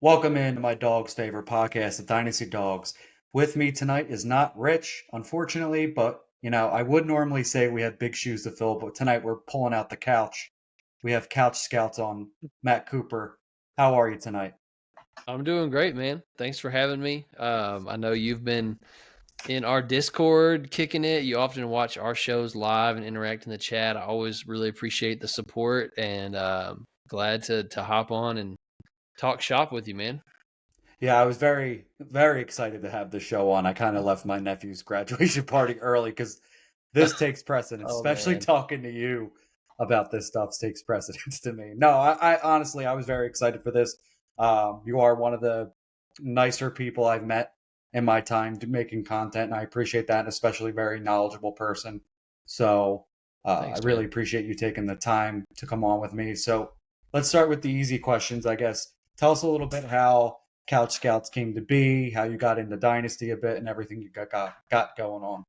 Welcome into my dog's favorite podcast, the Dynasty Dogs. With me tonight is not Rich, unfortunately, but I would normally say we have big shoes to fill, but tonight we're pulling out the couch. We have Couch Scouts on Matt Cooper. How are you tonight? I'm doing great, man. Thanks for having me. I know you've been in our Discord kicking it. You often watch our shows live and interact in the chat. I always really appreciate the support and glad to hop on and talk shop with you, man. Yeah, I was very, very excited to have the show on. I kind of left my nephew's graduation party early because this takes precedence, Oh especially man. talking to you about this stuff takes precedence to me. No, I honestly, I was very excited for this. You are one of the nicer people I've met in my time making content, and I appreciate that, and especially very knowledgeable person. So I Thanks, really man. appreciate you taking the time to come on with me. So let's start with the easy questions, I guess. Tell us a little bit how Couch Scouts came to be, how you got into Dynasty a bit, and everything you got going on.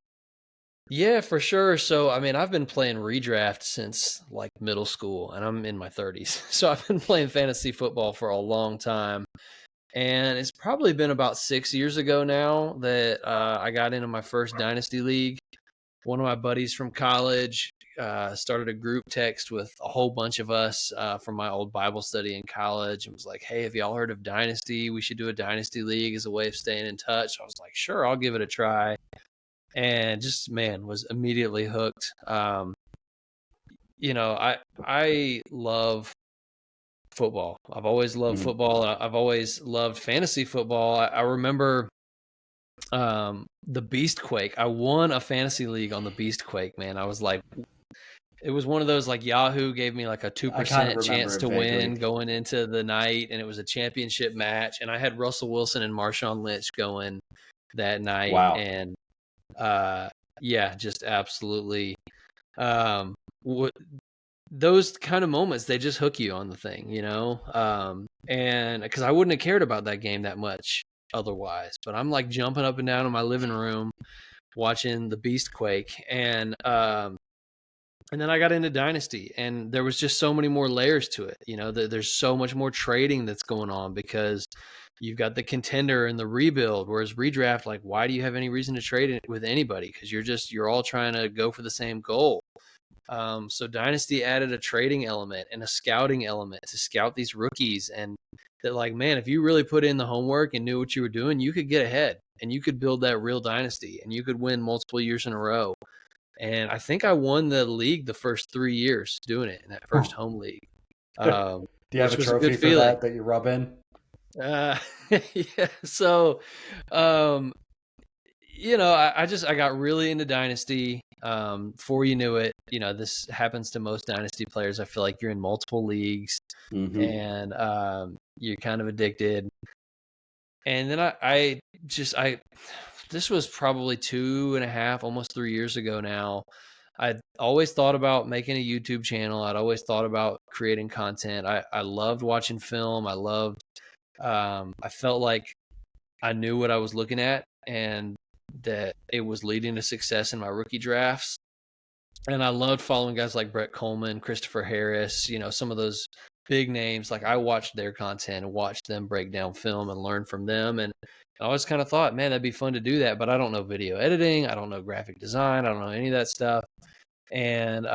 Yeah, for sure. So, I mean, I've been playing redraft since like middle school and I'm in my 30s. So, I've been playing fantasy football for a long time. And it's probably been about 6 years ago now that I got into my first Dynasty League. One of my buddies from college started a group text with a whole bunch of us from my old Bible study in college and was like, hey, have y'all heard of Dynasty? We should do a Dynasty League as a way of staying in touch. I was like, sure, I'll give it a try. And just, man, was immediately hooked. I love football. I've always loved Mhm. football. I've always loved fantasy football. I remember the Beast Quake. I won a fantasy league on the Beast Quake, man. I was like, it was one of those like Yahoo gave me like a I kind of 2% remember chance it to win vaguely. going into the night, and it was a championship match. And I had Russell Wilson and Marshawn Lynch going that night, Wow. and uh, yeah, just absolutely. Um, what those kind of moments, they just hook you on the thing, you know? And because I wouldn't have cared about that game that much otherwise, but I'm like jumping up and down in my living room watching the Beast Quake. And then I got into Dynasty, and there was just so many more layers to it. You know, there's so much more trading that's going on because you've got the contender and the rebuild. Whereas redraft, like, why do you have any reason to trade it with anybody? Because you're all trying to go for the same goal. So Dynasty added a trading element and a scouting element to scout these rookies, and that, like, man, if you really put in the homework and knew what you were doing, you could get ahead and you could build that real dynasty and you could win multiple years in a row. And I think I won the league the first 3 years doing it in that first home league, Do you have which a was a trophy good for feeling. that you rub in? Uh, yeah. So, um, I got really into Dynasty. Before you knew it, this happens to most Dynasty players. I feel like you're in multiple leagues Hmm. and you're kind of addicted. And then I this was probably 2.5, almost 3 years ago now. I'd always thought about making a YouTube channel. I'd always thought about creating content. I loved watching film. I felt like I knew what I was looking at and that it was leading to success in my rookie drafts. And I loved following guys like Brett Coleman, Christopher Harris, some of those big names. Like, I watched their content and watched them break down film and learn from them. And I always kind of thought, man, that'd be fun to do that. But I don't know video editing. I don't know graphic design. I don't know any of that stuff. And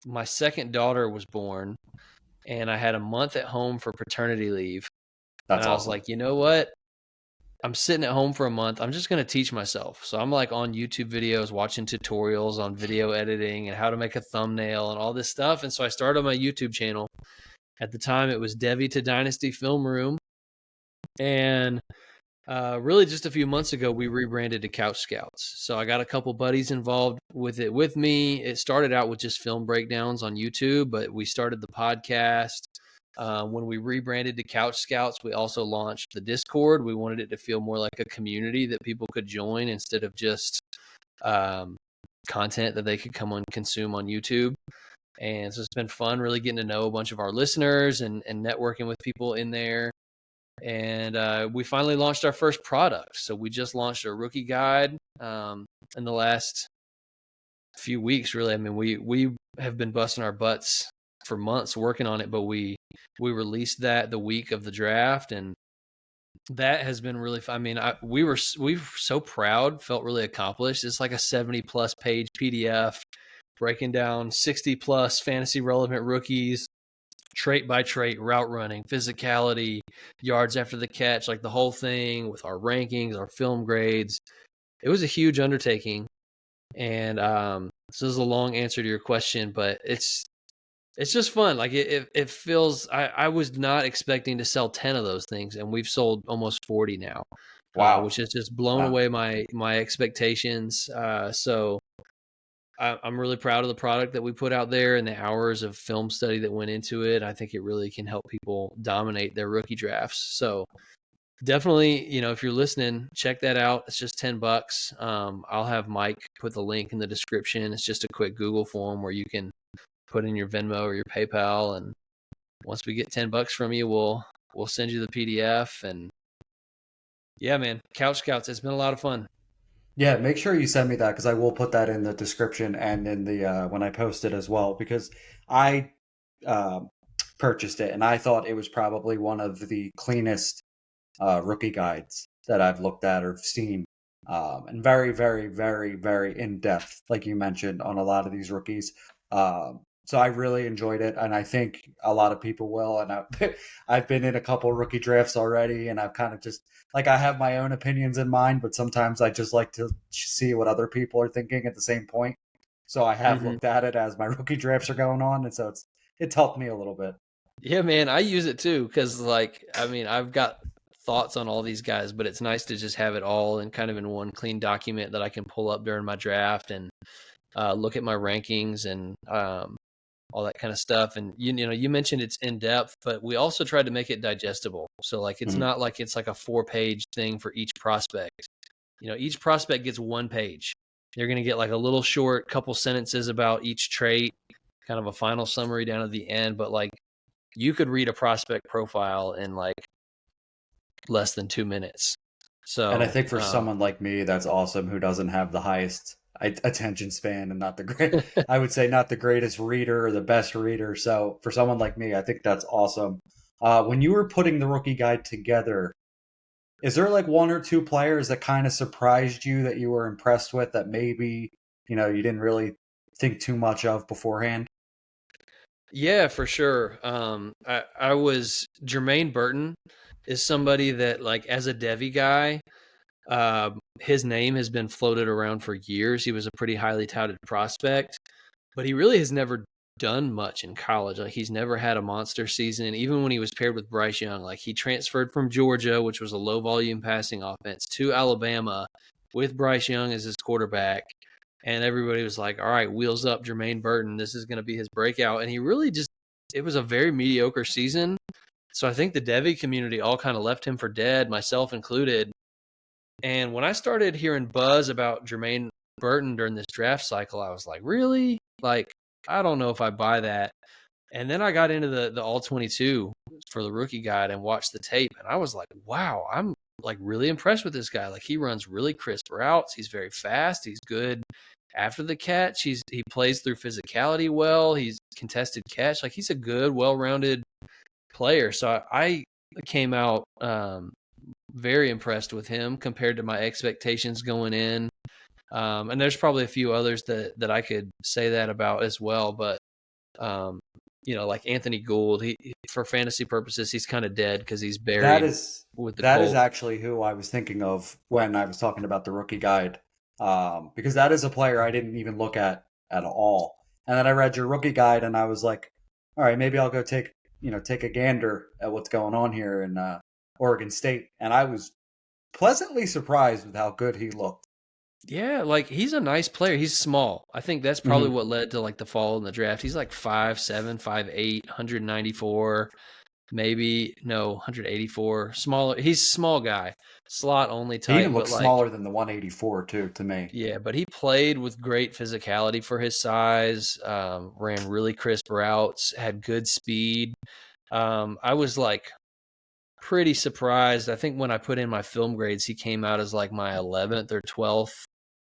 my second daughter was born, and I had a month at home for paternity leave. And That's I was awesome. like, you know what? I'm sitting at home for a month. I'm just going to teach myself. So I'm like on YouTube videos, watching tutorials on video editing and how to make a thumbnail and all this stuff. And so I started my YouTube channel. At the time, it was Devi to Dynasty Film Room. And really, just a few months ago, we rebranded to Couch Scouts. So I got a couple buddies involved with it with me. It started out with just film breakdowns on YouTube, but we started the podcast. When we rebranded to Couch Scouts, we also launched the Discord. We wanted it to feel more like a community that people could join instead of just um, content that they could come and consume on YouTube. And so it's been fun really getting to know a bunch of our listeners and networking with people in there. And we finally launched our first product. So we just launched a rookie guide in the last few weeks, really. I mean, we have been busting our butts for months working on it, but we We released that the week of the draft, and that has been really fun. I mean, we were so proud, felt really accomplished. It's like a 70+ page PDF breaking down 60+ fantasy relevant rookies, trait by trait, route running, physicality, yards after the catch, like the whole thing with our rankings, our film grades. It was a huge undertaking. And this is a long answer to your question, but it's just fun. Like it feels, I was not expecting to sell 10 of those things, and we've sold almost 40 now, Wow. which has just blown Wow. away my expectations. So I'm really proud of the product that we put out there and the hours of film study that went into it. I think it really can help people dominate their rookie drafts. So definitely, if you're listening, check that out. It's just $10. I'll have Mike put the link in the description. It's just a quick Google form where you can put in your Venmo or your PayPal, and once we get $10 from you, we'll send you the PDF. And yeah, man, Couch Scouts, it's been a lot of fun. Yeah, make sure you send me that because I will put that in the description and in the when I post it as well because I uh, purchased it and I thought it was probably one of the cleanest rookie guides that I've looked at or seen, and very, very, very, very in depth, like you mentioned, on a lot of these rookies. So I really enjoyed it, and I think a lot of people will. And I've been in a couple rookie drafts already, and I've kind of just like I have my own opinions in mind, but sometimes I just like to see what other people are thinking at the same point. So I have Mm-hmm. looked at it as my rookie drafts are going on, and so it's helped me a little bit. Yeah, man, I use it too because, like, I mean, I've got thoughts on all these guys, but it's nice to just have it all in kind of in one clean document that I can pull up during my draft and look at my rankings and all that kind of stuff. And you mentioned it's in depth, but we also tried to make it digestible. So like, it's Mhm. not like it's like a 4-page thing for each prospect. Each prospect gets 1 page. You're going to get like a little short couple sentences about each trait, kind of a final summary down at the end. But like, you could read a prospect profile in like less than 2 minutes. And I So, think for someone like me, that's awesome who doesn't have the highest attention span and not the great, I would say not the greatest reader or the best reader. So for someone like me, I think that's awesome. When you were putting the rookie guide together, is there like one or two players that kind of surprised you that you were impressed with that maybe, you didn't really think too much of beforehand? yeah, for sure. I was Jermaine Burton is somebody that, like, as a Devi guy, his name has been floated around for years. He was a pretty highly touted prospect, but he really has never done much in college. Like, he's never had a monster season. Even when he was paired with Bryce Young, like, he transferred from Georgia, which was a low volume passing offense, to Alabama with Bryce Young as his quarterback. And everybody was like, all right, wheels up Jermaine Burton. This is going to be his breakout. And he really just, it was a very mediocre season. So I think the Devi community all kind of left him for dead, myself included. And when I started hearing buzz about Jermaine Burton during this draft cycle, I was like, really? Like, I don't know if I buy that. And then I got into the all 22 for the rookie guide and watched the tape. And I was like, wow, I'm like really impressed with this guy. Like, he runs really crisp routes. He's very fast. He's good after the catch. He plays through physicality well. He's contested catch. Like, he's a good, well-rounded player. So I came out very impressed with him compared to my expectations going in. And there's probably a few others that I could say that about as well. But um, like Anthony Gould, for fantasy purposes, he's kind of dead because he's That buried is with the that is Colts. actually who I was thinking of when I was talking about the rookie guide, because that is a player I didn't even look at all. And then I read your rookie guide, and I was like, all right, maybe I'll go take a gander at what's going on here in Oregon State, and I was pleasantly surprised with how good he looked. Yeah, like, he's a nice player. He's small. I think that's probably Hmm. what led to like the fall in the draft. He's like 5'7", 5'8", 194, maybe no 184. Smaller. He's a small guy, slot only He even type, but looks like, smaller than the 184 too, to me. yeah, but he played with great physicality for his size. Ran really crisp routes, had good speed. I was like pretty surprised. I think when I put in my film grades, he came out as like my 11th or 12th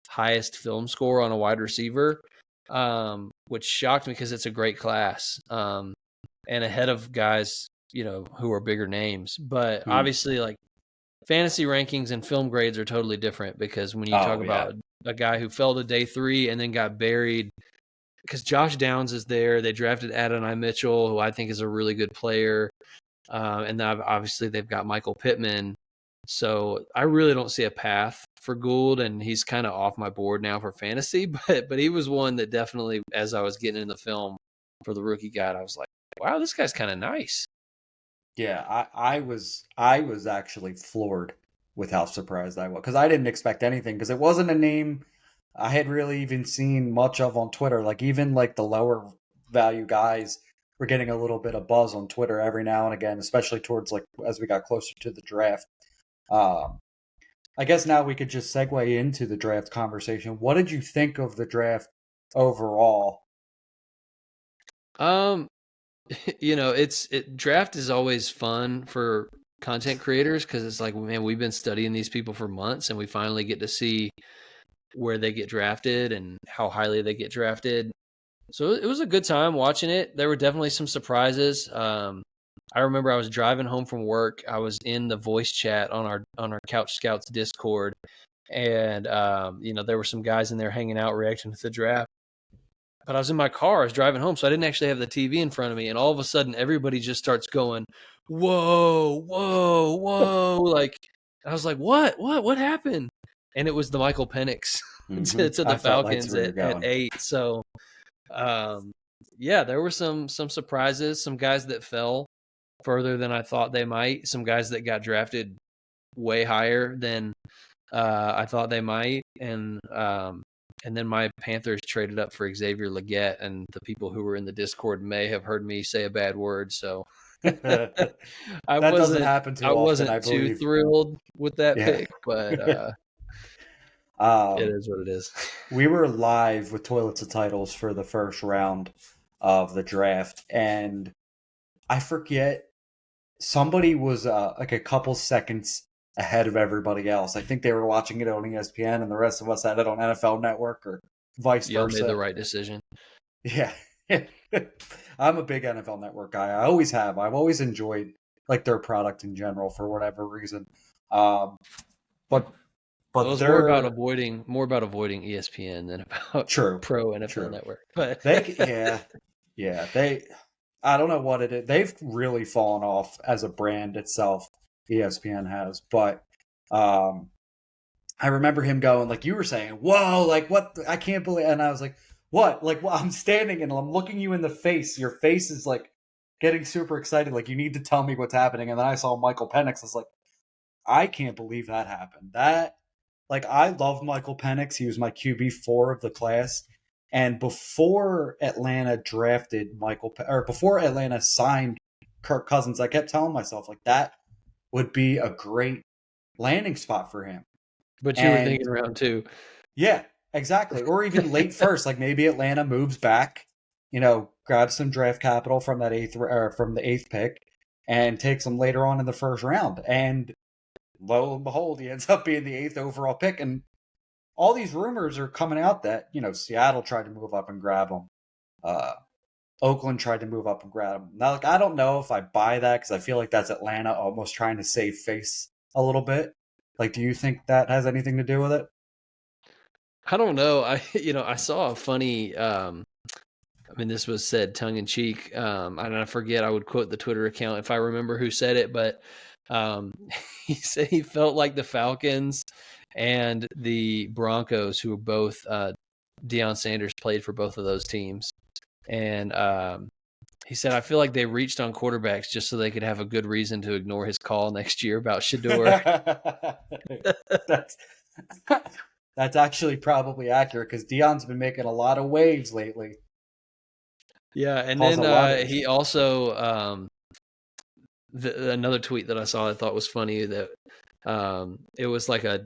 highest film score on a wide receiver, which shocked me because it's a great class. and ahead of guys, who are bigger names. But Hmm. obviously, like, fantasy rankings and film grades are totally different, because when you talk Oh yeah. about a guy who fell to day 3 and then got buried, because Josh Downs is there. They drafted Adonai Mitchell, who I think is a really good player. And then obviously they've got Michael Pittman. So I really don't see a path for Gould, and he's kind of off my board now for fantasy. But he was one that definitely, as I was getting in the film for the rookie guide, I was like, wow, this guy's kind of nice. Yeah, I was actually floored with how surprised I was, because I didn't expect anything, because it wasn't a name I had really even seen much of on Twitter. Like, even like the lower value guys were getting a little bit of buzz on Twitter every now and again, especially towards like as we got closer to the draft. Um, I guess now we could just segue into the draft conversation. What did you think of the draft overall? Um, draft is always fun for content creators, because it's like, man, we've been studying these people for months, and we finally get to see where they get drafted and how highly they get drafted. So it was a good time watching it. There were definitely some surprises. I remember I was driving home from work. I was in the voice chat on our Couch Scouts Discord, and there were some guys in there hanging out, reacting to the draft. But I was in my car. I was driving home, so I didn't actually have the TV in front of me. And all of a sudden, everybody just starts going, "Whoa, whoa, whoa!" Like, I was like, what happened?" And it was the Michael Penix Hmm. to the I felt that's Falcons where you're at going. 8. So, yeah, there were some surprises, some guys that fell further than I thought they might, some guys that got drafted way higher than I thought they might, and then my Panthers traded up for Xavier Legette, and the people who were in the Discord may have heard me say a bad word, so That I doesn't wasn't happen I too often, I wasn't too believe. thrilled with that Yeah. pick, but it um, is what it is. we were live with Toilets and Titles for the first round of the draft, and I forget, somebody was like a couple seconds ahead of everybody else. I think they were watching it on ESPN, and the rest of us had it on NFL Network, or vice Y'all made the versa. right decision. Yeah. I'm a big NFL Network guy. I always have. I've always enjoyed like their product in general for whatever reason. Um, but Well, it but was they're more about avoiding ESPN than about true, pro NFL true. Network. But Yeah, they. I don't know what it is. They've really fallen off as a brand itself. ESPN has, but um, I remember him going, like you were saying, "Whoa, like what? I can't believe." And I was like, "What?" Like, well, I'm standing and I'm looking you in the face. Your face is like getting super excited. Like, you need to tell me what's happening. And then I saw Michael Penix. I was like, I can't believe that happened. That, like, I love Michael Penix. He was my QB4 of the class. And before Atlanta drafted or before Atlanta signed Kirk Cousins, I kept telling myself, like, that would be a great landing spot for him. you were And thinking round 2. yeah, exactly. Or even late first, like maybe Atlanta moves back, grabs some draft capital from that from the eighth pick, and takes them later on in the first round. And lo and behold, he ends up being the eighth overall pick. And all these rumors are coming out that Seattle tried to move up and grab him. Uh, Oakland tried to move up and grab him. Now, like, I don't know if I buy that, because I feel like that's Atlanta almost trying to save face a little bit. Like, do you think that has anything to do with it? I don't know. I saw a funny. I mean, this was said tongue in cheek. And I forget. I would quote the Twitter account if I remember who said it, but um, he said he felt like the Falcons and the Broncos, who were both Deion Sanders played for both of those teams, and he said, I feel like they reached on quarterbacks just so they could have a good reason to ignore his call next year about Shador. that's that's actually probably accurate, because Dion's been making a lot of waves lately. Yeah, and Caused then a lot of he issues. also another tweet that I saw I thought was funny, that it was like a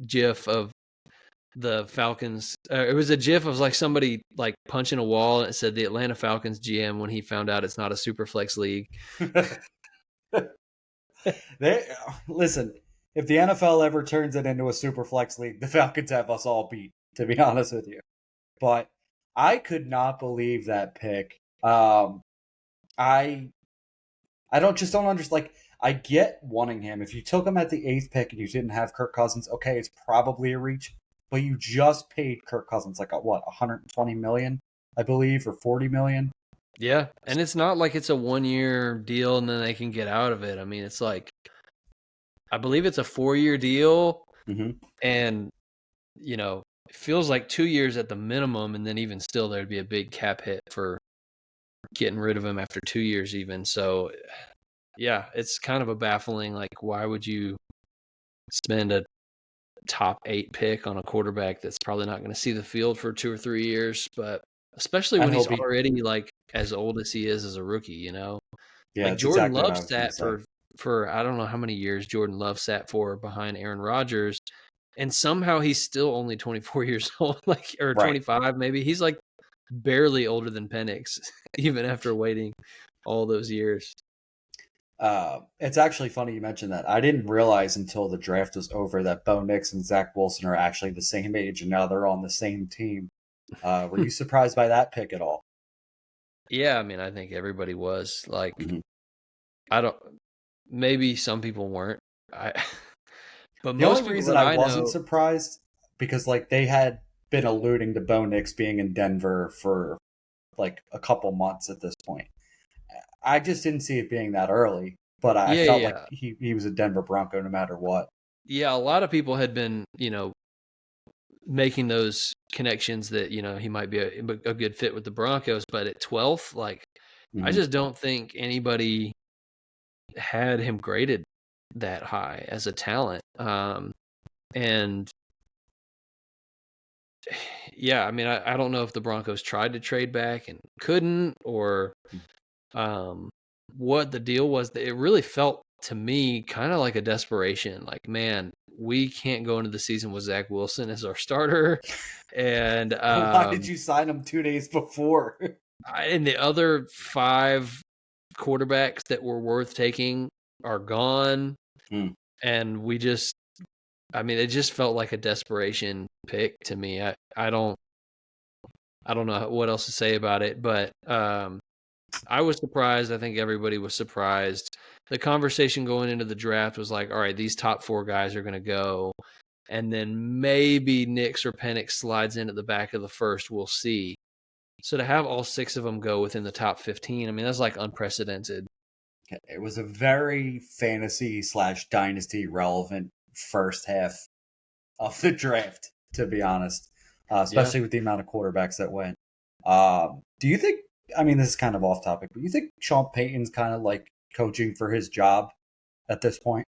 GIF of the Falcons. It was a GIF of like somebody like punching a wall, and it said the Atlanta Falcons GM when he found out it's not a super flex league. They listen. If the NFL ever turns it into a super flex league, the Falcons have us all beat. To be honest with you, but I could not believe that pick. I don't understand. Like, I get wanting him. If you took him at the eighth pick and you didn't have Kirk Cousins, okay, it's probably a reach. But you just paid Kirk Cousins like what, 120 million, I believe, or 40 million. Yeah, and it's not like it's a 1-year deal and then they can get out of it. I mean, it's like I believe it's a 4-year deal, Mm-hmm. and it feels like 2 years at the minimum, and then even still, there'd be a big cap hit for getting rid of him after 2 years, even. So, yeah, it's kind of a baffling. Like, why would you spend a top 8 pick on a quarterback that's probably not going to see the field for 2 or 3 years? But especially when And he's he'll be, already like as old as he is as a rookie, yeah, like it's Jordan exactly what Love I was going to sat say. for I don't know how many years Jordan Love sat for behind Aaron Rodgers, and somehow he's still only 24 years old, like, or Right. 25 maybe. He's like barely older than Penix, even after waiting all those years. It's actually funny you mentioned that. I didn't realize until the draft was over that Bo Nix and Zach Wilson are actually the same age, and now they're on the same team. Were you surprised by that pick at all? Yeah, I mean, I think everybody was like, Mm-hmm. I don't. Maybe some people weren't. I, but The only most people reason that I I wasn't know, surprised, because like they had been alluding to Bo Nix being in Denver for like a couple months at this point. I just didn't see it being that early, but I yeah, felt like yeah, he was a Denver Bronco no matter what. yeah. A lot of people had been, making those connections that he might be a good fit with the Broncos, but at 12th, like, I Mm-hmm. just don't think anybody had him graded that high as a talent. And yeah, I mean, I don't know if the Broncos tried to trade back and couldn't, or um, what the deal was. It really felt to me kind of like a desperation. Like, man, we can't go into the season with Zach Wilson as our starter, and Why did you sign him 2 days before? and the other 5 quarterbacks that were worth taking are gone, Hmm. and I mean, it just felt like a desperation pick to me. I don't know what else to say about it, but I was surprised. I think everybody was surprised. The conversation going into the draft was like, all right, these top 4 guys are going to go, and then maybe Nix or Penix slides in at the back of the first. We'll see. So to have all 6 of them go within the top 15, I mean, that's like unprecedented. It was a very fantasy slash dynasty relevant first half of the draft, to be honest, Yeah. especially with the amount of quarterbacks that went. Do you think? I mean, this is kind of off topic, but you think Sean Payton's kind of like coaching for his job at this point?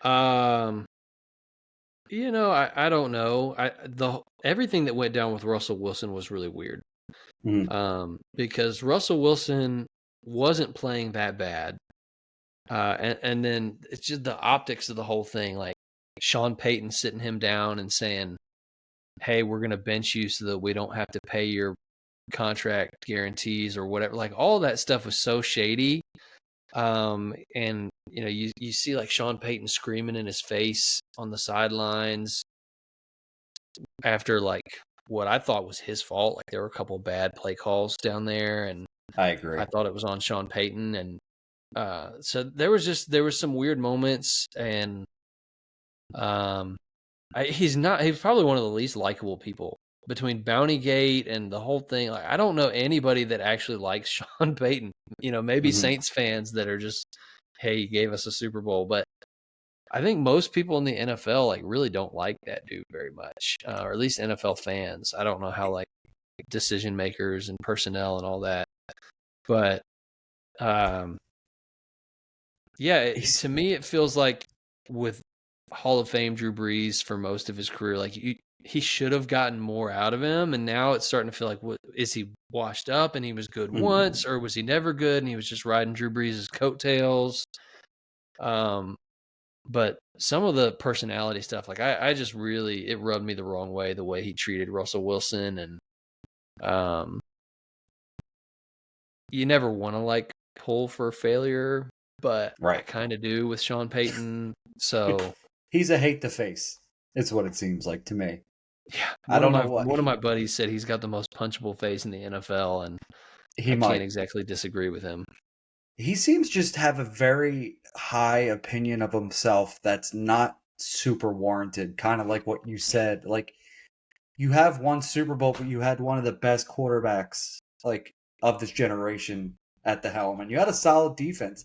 Um, I don't know. Everything that went down with Russell Wilson was really weird. Mm, Because Russell Wilson wasn't playing that bad. And then it's just the optics of the whole thing. Like Sean Payton sitting him down and saying, "Hey, we're going to bench you so that we don't have to pay your contract guarantees or whatever." Like all that stuff was so shady. And you see like Sean Payton screaming in his face on the sidelines after like what I thought was his fault. Like there were a couple bad play calls down there, and I agree. I thought it was on Sean Payton. And so there was some weird moments, and um, he's probably one of the least likable people between Bounty Gate and the whole thing. Like I don't know anybody that actually likes Sean Payton. Maybe Hmm. Saints fans that are just, hey, he gave us a Super Bowl, but I think most people in the NFL like really don't like that dude very much, or at least NFL fans. I don't know how like decision makers and personnel and all that, but um, yeah, He's to me it feels like with Hall of Fame Drew Brees for most of his career, like he should have gotten more out of him, and now it's starting to feel like, what is he washed up and he was good mhm. once, or was he never good and he was just riding Drew Brees' coattails? Um, But some of the personality stuff, like I just really, it rubbed me the wrong way, the way he treated Russell Wilson. And um, you never want to like pull for failure, but I Right. kind of do with Sean Payton. So He's a hate to face. It's what it seems like to me. yeah, I one of don't my know what one of he. my buddies said he's got the most punchable face in the NFL, and He I can't might. exactly disagree with him. He seems just to have a very high opinion of himself that's not super warranted. Kind of like what you said. Like, you have one Super Bowl, but you had one of the best quarterbacks like of this generation at the helm, and you had a solid defense.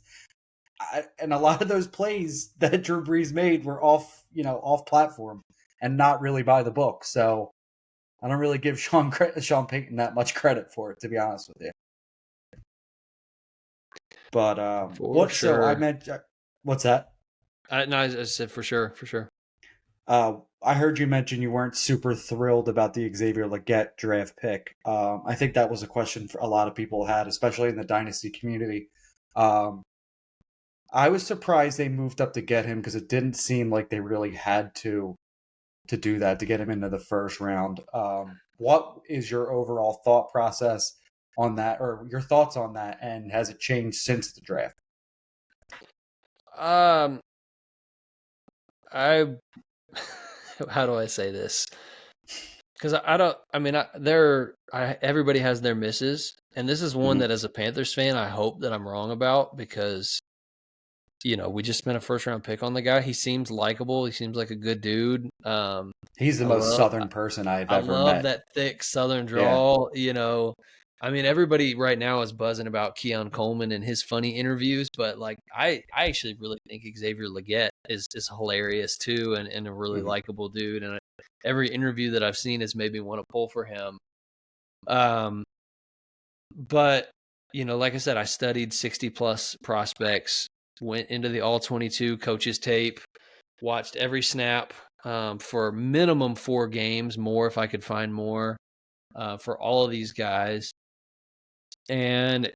And a lot of those plays that Drew Brees made were off platform and not really by the book. So I don't really give Sean Payton that much credit for it, to be honest with you. But For what? So I sure. meant, what's that? No, I said for sure, for sure. I heard you mention you weren't super thrilled about the Xavier Legette draft pick. I think that was a question for a lot of people had, especially in the dynasty community. Um, I was surprised they moved up to get him because it didn't seem like they really had to do that to get him into the first round. What is your overall thought process on that, or your thoughts on that, and has it changed since the draft? Um, I how do I say this? Because I don't. I mean, everybody has their misses, and this is one Mhm. that, as a Panthers fan, I hope that I'm wrong about because we just spent a first round pick on the guy. He seems likable. He seems like a good dude. He's the I most love southern person I've I ever love met. that thick Southern Yeah. drawl. I mean, everybody right now is buzzing about Keon Coleman and his funny interviews, but like, I actually really think Xavier Legette is hilarious too, and a really Mhm. likable dude. And every interview that I've seen has made me want to pull for him. Um, but like I said, I studied 60 plus prospects, went into the all 22 coaches tape, watched every snap for minimum 4 games, more if I could find more for all of these guys. And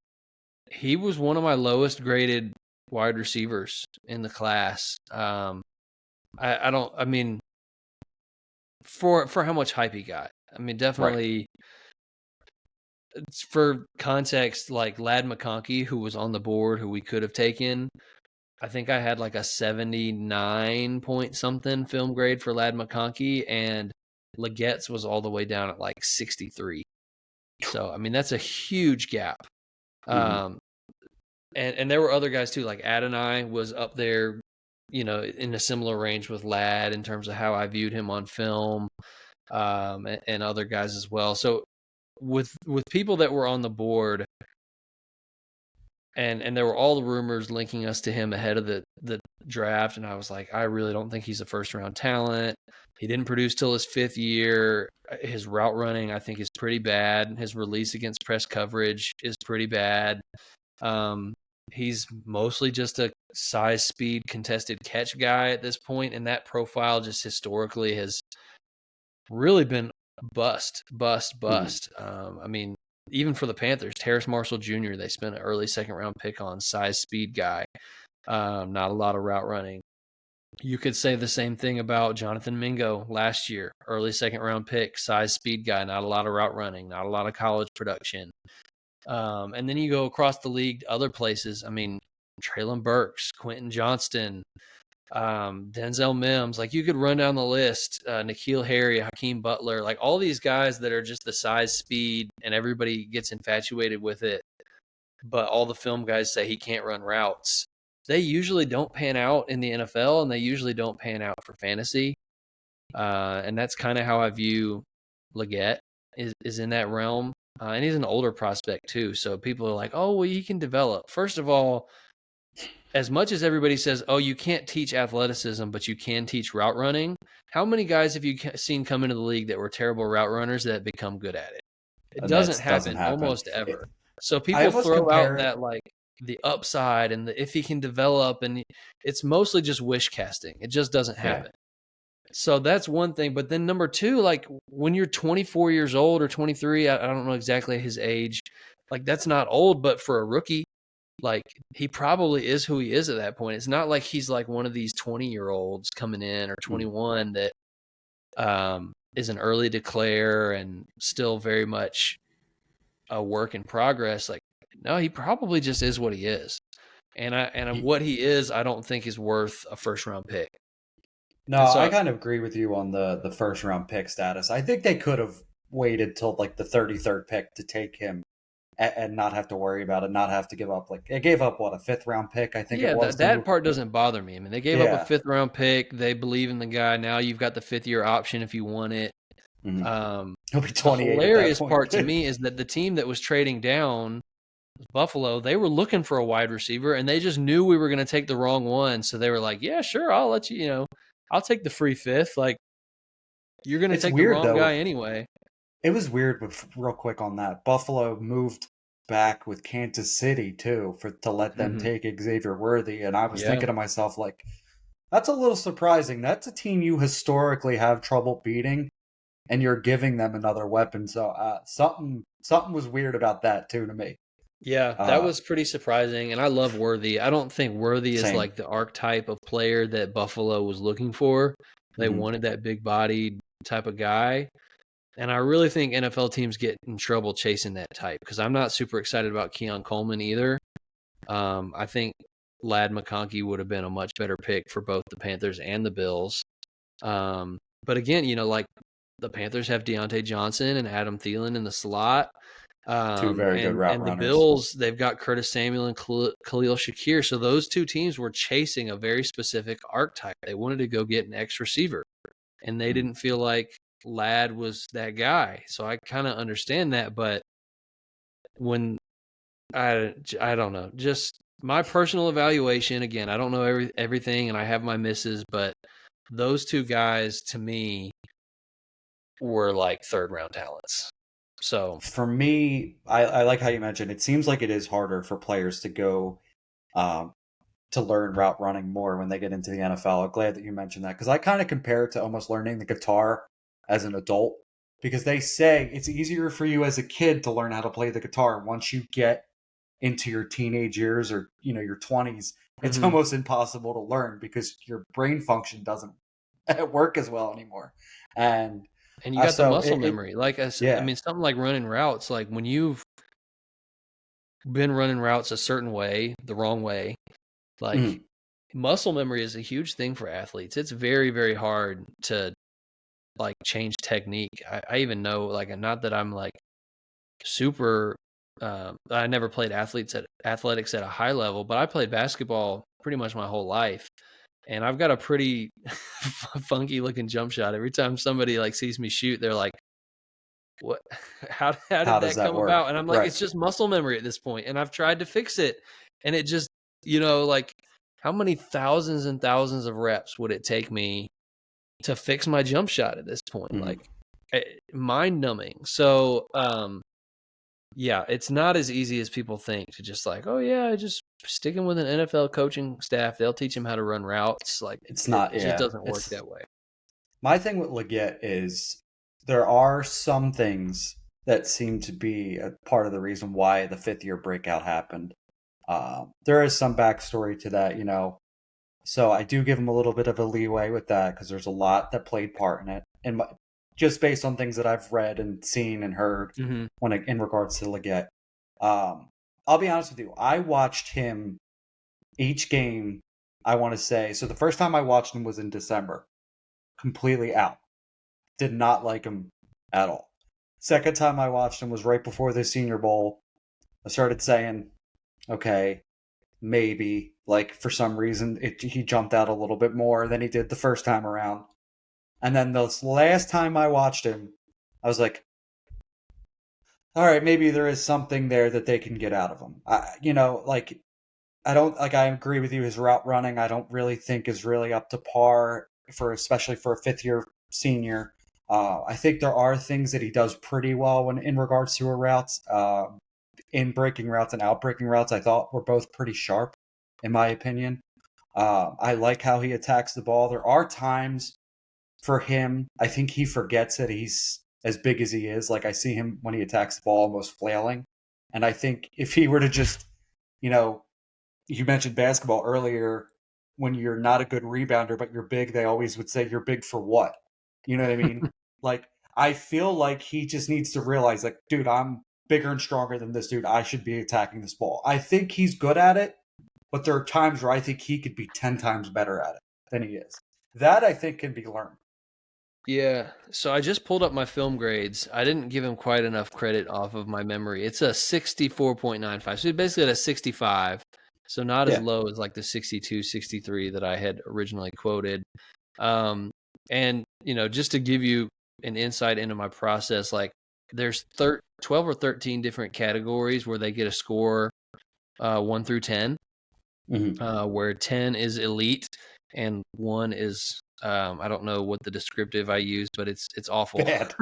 he was one of my lowest graded wide receivers in the class. I don't, I mean, for how much hype he got. I mean, Right. definitely for context, like Lad McConkey, who was on the board, who we could have taken. I think I had like a 79 point something film grade for Lad McConkey, and Legette's was all the way down at like 63. So, I mean, that's a huge gap. Mhm. Um, and there were other guys too, like Adonai was up there, in a similar range with Lad in terms of how I viewed him on film, and other guys as well. So with people that were on the board, and there were all the rumors linking us to him ahead of the draft, and I was like, I really don't think he's a first round talent. He didn't produce till his 5th year. His route running, I think, is pretty bad. His release against press coverage is pretty bad. Um, he's mostly just a size, speed, contested catch guy at this point, and that profile just historically has really been bust, bust, Mhm. bust. I mean, even for the Panthers, Terrace Marshall Jr., they spent an early second round pick on size, speed guy. Not a lot of route running. You could say the same thing about Jonathan Mingo last year, early second round pick, size, speed guy, not a lot of route running, not a lot of college production. And then you go across the league to other places. I mean, Traylon Burks, Quentin Johnston, Denzel Mims. Like, you could run down the list. N'Keal Harry, Hakeem Butler, like all these guys that are just the size, speed, and everybody gets infatuated with it. But all the film guys say he can't run routes. They usually don't pan out in the NFL, and they usually don't pan out for fantasy. And that's kind of how I view Legette is in that realm. And he's an older prospect too. So people are like, oh, well, he can develop. First of all, as much as everybody says, oh, you can't teach athleticism, but you can teach route running. How many guys have you seen come into the league that were terrible route runners that become good at it? It And doesn't that doesn't happen happen. almost ever. So I people almost throw out compare it. that, like, the upside and if he can develop, and it's mostly just wish casting. It just doesn't Yeah. happen. So that's one thing. But then number two, like, when you're 24 years old or 23, I don't know exactly his age. Like, that's not old, but for a rookie, like, he probably is who he is at that point. It's not like he's like one of these 20-year-olds coming in, or Mhm. 21, that is an early declare and still very much a work in progress. Like, no, he probably just is what he is. And He- what he is, I don't think is worth a first round pick. No, And I so, kind of agree with you on the first round pick status. I think they could have waited till like the 33rd pick to take him and not have to worry about it, not have to give up. Like, it gave up, what, a fifth round pick, I think it Yeah, was, to that move. part doesn't bother me. I mean, they gave up a Yeah. 5th round pick. They believe in the guy. Now you've got the 5th-year option if you want it. Mhm. Um, He'll be the 28 at that hilarious point. part to me is that the team that was trading down, Buffalo, they were looking for a wide receiver, and they just knew we were going to take the wrong one. So they were like, yeah, sure, I'll let you, I'll take the free 5th. Like, you're going to It's take the weird, wrong though. guy anyway. It was weird, but real quick on that, Buffalo moved back with Kansas City too to let them Hmm. take Xavier Worthy, and I was Yeah. thinking to myself, like, that's a little surprising. That's a team you historically have trouble beating, and you're giving them another weapon. So something was weird about that too to me. Yeah, that Uh, was pretty surprising. And I love Worthy. I don't think Worthy is Same. like the archetype of player that Buffalo was looking for. They Hmm. wanted that big bodied type of guy. And I really think NFL teams get in trouble chasing that type because I'm not super excited about Keon Coleman either. I think Lad McConkey would have been a much better pick for both the Panthers and the Bills. But again, like the Panthers have Deontay Johnson and Adam Thielen in the slot. Two very good route And the runners. Bills, they've got Curtis Samuel and Khalil Shakir. So those two teams were chasing a very specific archetype. They wanted to go get an X receiver, and they Mhm. didn't feel like Ladd was that guy. So I kind of understand that, but when I don't know, just my personal evaluation. Again, I don't know everything, and I have my misses, but those two guys to me were like 3rd round talents. So For me, I like how you mentioned. It seems like it is harder for players to go um, to learn route running more when they get into the NFL. I'm glad that you mentioned that because I kind of compare it to almost learning the guitar as an adult because they say it's easier for you as a kid to learn how to play the guitar. Once you get into your teenage years or your 20s, it's mhm. almost impossible to learn because your brain function doesn't work as well anymore. And And you got the so muscle memory. Like I yeah. mean, something like running routes. Like when you've been running routes a certain way, the wrong way, like Mhm. muscle memory is a huge thing for athletes. It's very, very hard to like change technique. I even know, like, not that I'm like super. I never played athletics at a high level, but I played basketball pretty much my whole life, and I've got a pretty funky looking jump shot. Every time somebody like sees me shoot, they're like, what how How did does that that come work? about? And I'm like, Right. it's just muscle memory at this point, and I've tried to fix it, and it just, like, how many thousands and thousands of reps would it take me to fix my jump shot at this point? Mhm. Like, mind numbing. So yeah, it's not as easy as people think to just like, oh yeah, just sticking with an NFL coaching staff, they'll teach him how to run routes. Like, It's it not, just yeah. doesn't work It's that way. my thing with Leggett is there are some things that seem to be a part of the reason why the 5th year breakout happened. There is some backstory to that. So I do give him a little bit of a leeway with that because there's a lot that played part in it, and just based on things that I've read and seen and heard Hmm. in regards to Leggett. I'll be honest with you. I watched him each game. I want to say so. The first time I watched him was in December, completely out. Did not like him at all. Second time I watched him was right before the Senior Bowl. I started saying, okay, maybe. Like, for some reason, he jumped out a little bit more than he did the first time around. And then the last time I watched him, I was like, all right, maybe there is something there that they can get out of him. Like, I don't, like, I agree with you. His route running, I don't really think is really up to par especially for a 5th year senior. I think there are things that he does pretty well when in regards to her routes. In breaking routes and out breaking routes, I thought were both pretty sharp, in my opinion. I like how he attacks the ball. There are times for him, I think he forgets that he's as big as he is. Like, I see him when he attacks the ball almost flailing. And I think if he were to just, you know, you mentioned basketball earlier. When you're not a good rebounder, but you're big, they always would say, you're big for what? You know what I mean? Like, I feel like he just needs to realize, like, dude, I'm bigger and stronger than this dude. I should be attacking this ball. I think he's good at it, but there are times where I think he could be 10 times better at it than he is. That I think can be learned. Yeah. So I just pulled up my film grades. I didn't give him quite enough credit off of my memory. It's a 64.95. So he's basically at a 65. So not as Yeah. low as like the 62, 63 that I had originally quoted. Um, and, just to give you an insight into my process, like there's 12 or 13 different categories where they get a score 1 through 10, where 10 is elite and 1 is I don't know what the descriptive I used, but it's awful. Bad.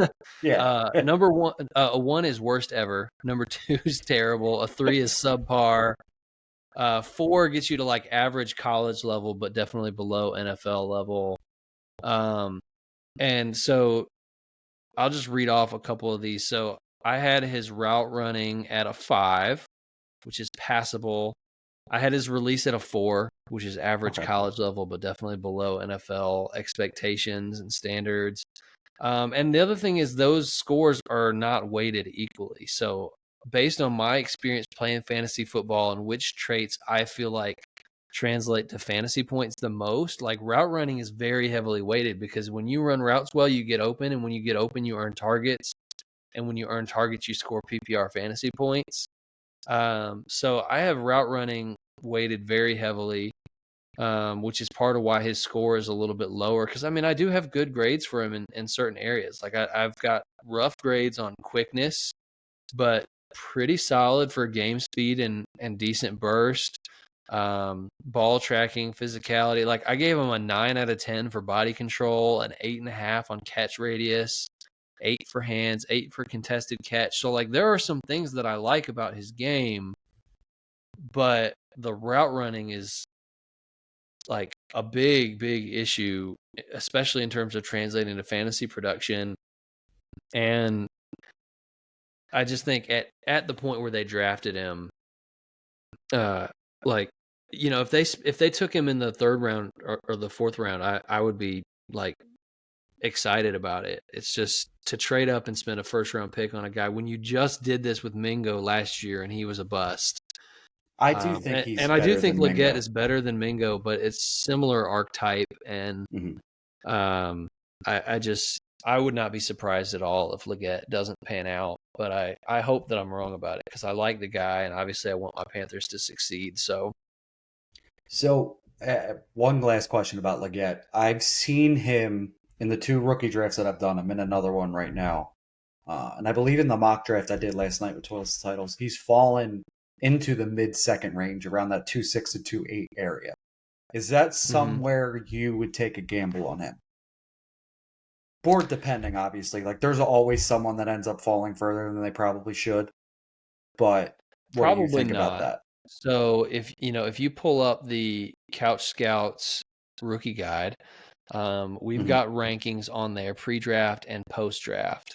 Yeah. Number 1, a 1 is worst ever. Number 2 is terrible. A 3 is subpar. 4 gets you to like average college level, but definitely below NFL level. And so I'll just read off a couple of these. So I had his route running at a 5, which is passable. I had his release at a 4, which is average Okay. college level, but definitely below NFL expectations and standards. And the other thing is those scores are not weighted equally. So based on my experience playing fantasy football and which traits I feel like translate to fantasy points the most, like route running is very heavily weighted because when you run routes well, you get open, and when you get open, you earn targets, and when you earn targets, you score PPR fantasy points. So I have route running weighted very heavily, which is part of why his score is a little bit lower. Because I do have good grades for him in certain areas. Like I've got rough grades on quickness, but pretty solid for game speed and decent burst. Ball tracking, physicality. Like I gave him a 9 out of 10 for body control, an 8.5 on catch radius, 8 for hands, 8 for contested catch. So like there are some things that I like about his game, but the route running is like a big issue, especially in terms of translating to fantasy production. And I just think at the point where they drafted him, like if they took him in the 3rd round or the 4th round, I would be like excited about it. It's just to trade up and spend a 1st round pick on a guy when you just did this with Mingo last year and he was a bust. I do think he's And I do better think than Leggett Mingo. is better than Mingo, but it's similar archetype, and Hmm. um, I would not be surprised at all if Leggett doesn't pan out. But I hope that I'm wrong about it because I like the guy, and obviously I want my Panthers to succeed. So So, one last question about Leggett. I've seen him in the 2 rookie drafts that I've done. I'm in another one right now. And I believe in the mock draft I did last night with 12 titles, he's fallen into the mid-second range around that 2.6 to 2.8 area. Is that mhm. somewhere you would take a gamble on him? Board depending, obviously. Like, there's always someone that ends up falling further than they probably should. But what do you Probably think about not. that? So if you pull up the Couch Scouts rookie guide, we've Hmm. got rankings on there pre-draft and post-draft.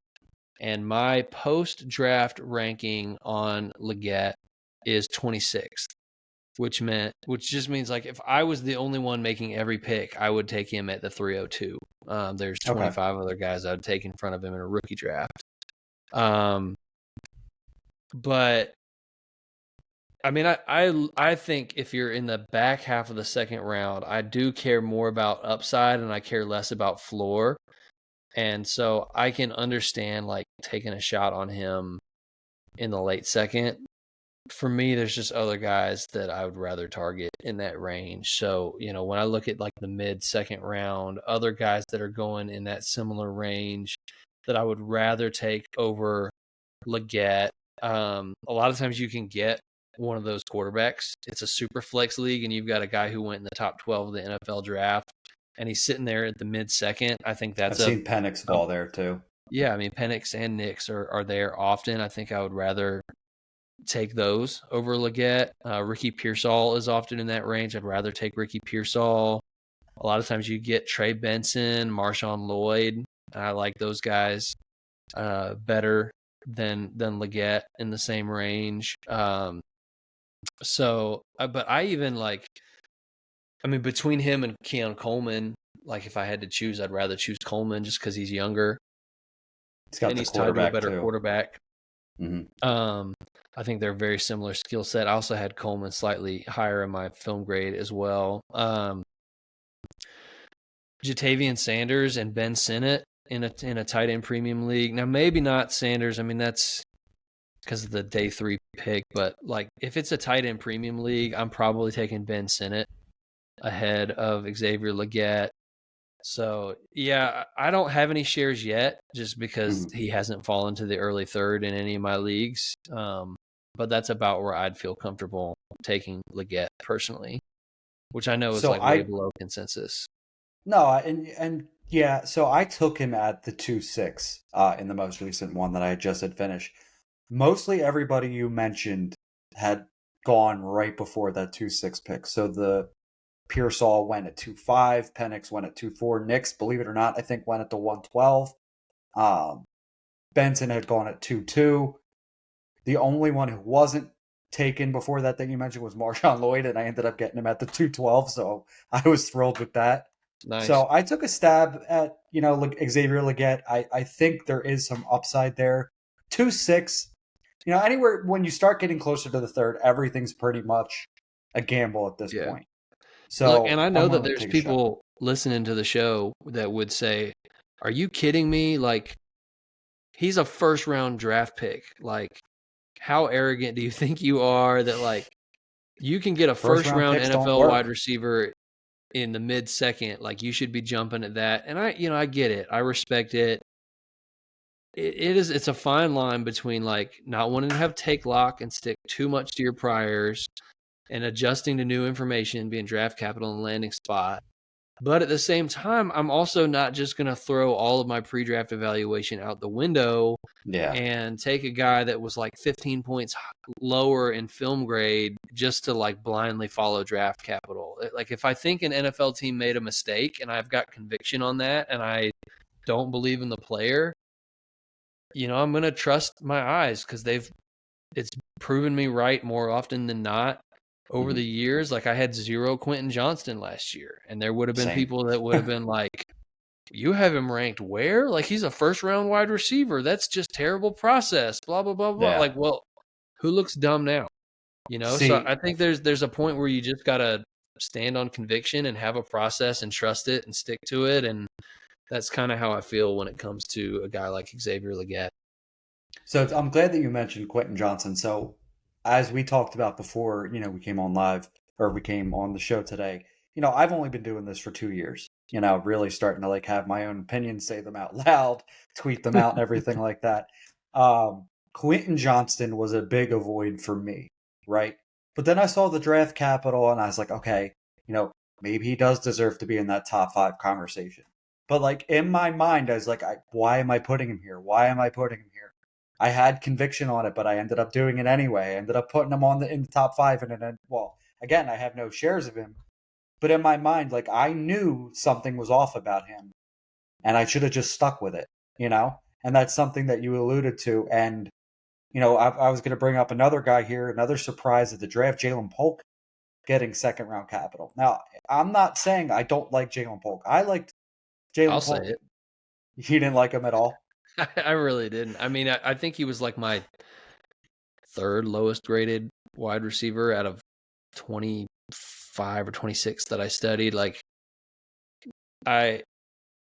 And my post-draft ranking on Leggett is 26th, which just means like if I was the only one making every pick, I would take him at the 302. There's Okay. 25 other guys I would take in front of him in a rookie draft. Um, but I think if you're in the back half of the 2nd round, I do care more about upside and I care less about floor. And so I can understand like taking a shot on him in the late 2nd. For me, there's just other guys that I would rather target in that range. So, when I look at like the mid 2nd round, other guys that are going in that similar range that I would rather take over Leggett. A lot of times you can get one of those quarterbacks. It's a super flex league, and you've got a guy who went in the top 12 of the NFL draft, and he's sitting there at the mid 2nd. I think I've that's seen Penix fall there too. yeah. Penix and Nix are there often. I think I would rather take those over Leggett. Ricky Pearsall is often in that range. I'd rather take Ricky Pearsall. A lot of times you get Trey Benson, Marshawn Lloyd. I like those guys better than Leggett in the same range. But I even between him and Keon Coleman, like if I had to choose, I'd rather choose Coleman just because he's younger He's got and the he's tied to a quarterback better too. quarterback. Hmm. I think they're very similar skill set. I also had Coleman slightly higher in my film grade as well. Jatavian Sanders and Ben Sinnott. in a tight end premium league. Now, maybe not Sanders. I mean, that's because of the day 3 pick. But like, if it's a tight end premium league, I'm probably taking Ben Sinnott ahead of Xavier Legette. So yeah, I don't have any shares yet, just because he hasn't fallen to the early third in any of my leagues. But that's about where I'd feel comfortable taking Legette personally, which I know is So like way I below consensus. no, and yeah, so I took him at the 2-6 in the most recent one that I just had finished. Mostly everybody you mentioned had gone right before that 2-6 pick. So the Pearsall went at 2-5, Penix went at 2-4, Nix, believe it or not, I think went at the 112. Um, Benson had gone at 2-2. The only one who wasn't taken before that thing you mentioned was Marshawn Lloyd, and I ended up getting him at the 212, so I was thrilled with that. Nice. So I took a stab at, Xavier Legette. I think there is some upside there. 2-6, anywhere when you start getting closer to the third, everything's pretty much a gamble at this Yeah. point. Look, and So I know I'm that willing to there's take a shot. people listening to the show that would say, "Are you kidding me? Like, he's a first round draft pick. Like, how arrogant do you think you are that like you can get a First first round round picks don't NFL wide work. receiver in the mid second? Like, you should be jumping at that." And I get it. I respect it. It's a fine line between like not wanting to have take lock and stick too much to your priors and adjusting to new information, being draft capital and landing spot. But at the same time, I'm also not just going to throw all of my pre-draft evaluation out the window Yeah. and take a guy that was like 15 points lower in film grade just to like blindly follow draft capital. Like, if I think an NFL team made a mistake and I've got conviction on that and I don't believe in the player, I'm going to trust my eyes because it's proven me right more often than not over Mhm. the years. Like, I had 0 Quentin Johnston last year, and there would have been Same. people that would have been like, "You have him ranked where? Like, he's a first round wide receiver. That's just terrible process, blah, blah, blah, blah." Yeah. Like, well, who looks dumb now? So See, I think there's a point where you just got to stand on conviction and have a process and trust it and stick to it. And that's kind of how I feel when it comes to a guy like Xavier Legette. I'm glad that you mentioned Quentin Johnson. So, as we talked about before, we came on live or we came on the show today. I've only been doing this for 2 years. Really starting to like have my own opinions, say them out loud, tweet them out, and everything like that. Quentin Johnston was a big avoid for me, right? But then I saw the draft capital, and I was like, okay, maybe he does deserve to be in that top 5 conversation. But like in my mind, I was like, why am I putting him here? Why am I putting him here? I had conviction on it, but I ended up doing it anyway. I ended up putting him in the top 5, and then, well, again, I have no shares of him, but in my mind, like I knew something was off about him, and I should have just stuck with it. And that's something that you alluded to. And I was going to bring up another guy here, another surprise at the draft, Jalen Polk getting second round capital. Now, I'm not saying I don't like Jalen Polk. I liked I'll Jalen say Polk. it. You didn't like him at all. I really didn't. I mean, I think he was like my third lowest graded wide receiver out of 25 or 26 that I studied. Like, I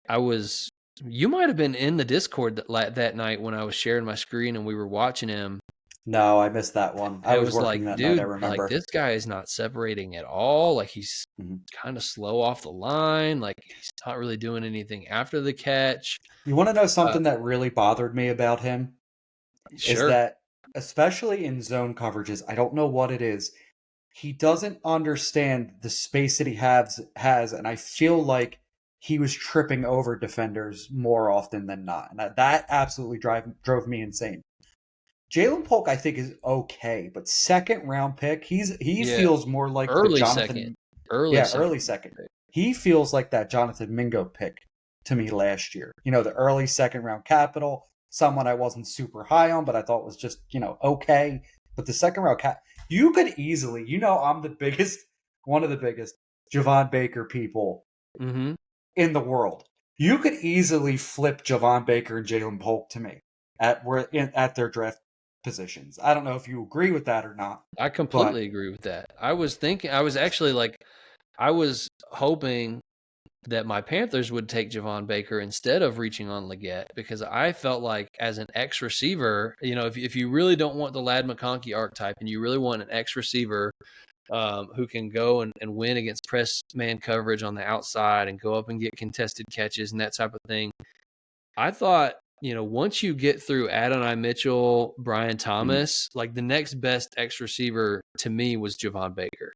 was, you might have been in the Discord that night when I was sharing my screen and we were watching him. No, I missed that one. And I it was was like, working that night, I dude, like remember. this guy is not separating at all. Like, he's Mhm. kind of slow off the line. Like, he's not really doing anything after the catch. You want to know Uh, something that really bothered me about him? Is sure. that, especially in zone coverages, I don't know what it is. He doesn't understand the space that he has, and I feel like he was tripping over defenders more often than not, and that absolutely drove me insane. Jalen Polk, I think, is okay, but second round pick, he Yeah. feels more like the Early second. Jonathan, Early yeah, second. early second. He feels like that Jonathan Mingo pick to me last year. The early second round capital, someone I wasn't super high on, but I thought was just okay. But the second round you could easily, I'm the biggest, one of the biggest Javon Baker people Mm-hmm. in the world. You could easily flip Javon Baker and Jalen Polk to me at their draft positions. I don't know if you agree with that or not, I but completely agree with that. I was actually like, I was hoping that my Panthers would take Javon Baker instead of reaching on Leggett, because I felt like as an X receiver, if you really don't want the Lad McConkey archetype and you really want an X receiver who can go and win against press man coverage on the outside and go up and get contested catches and that type of thing, I thought, once you get through Adonai Mitchell, Brian Thomas, like the next best X receiver to me was Javon Baker.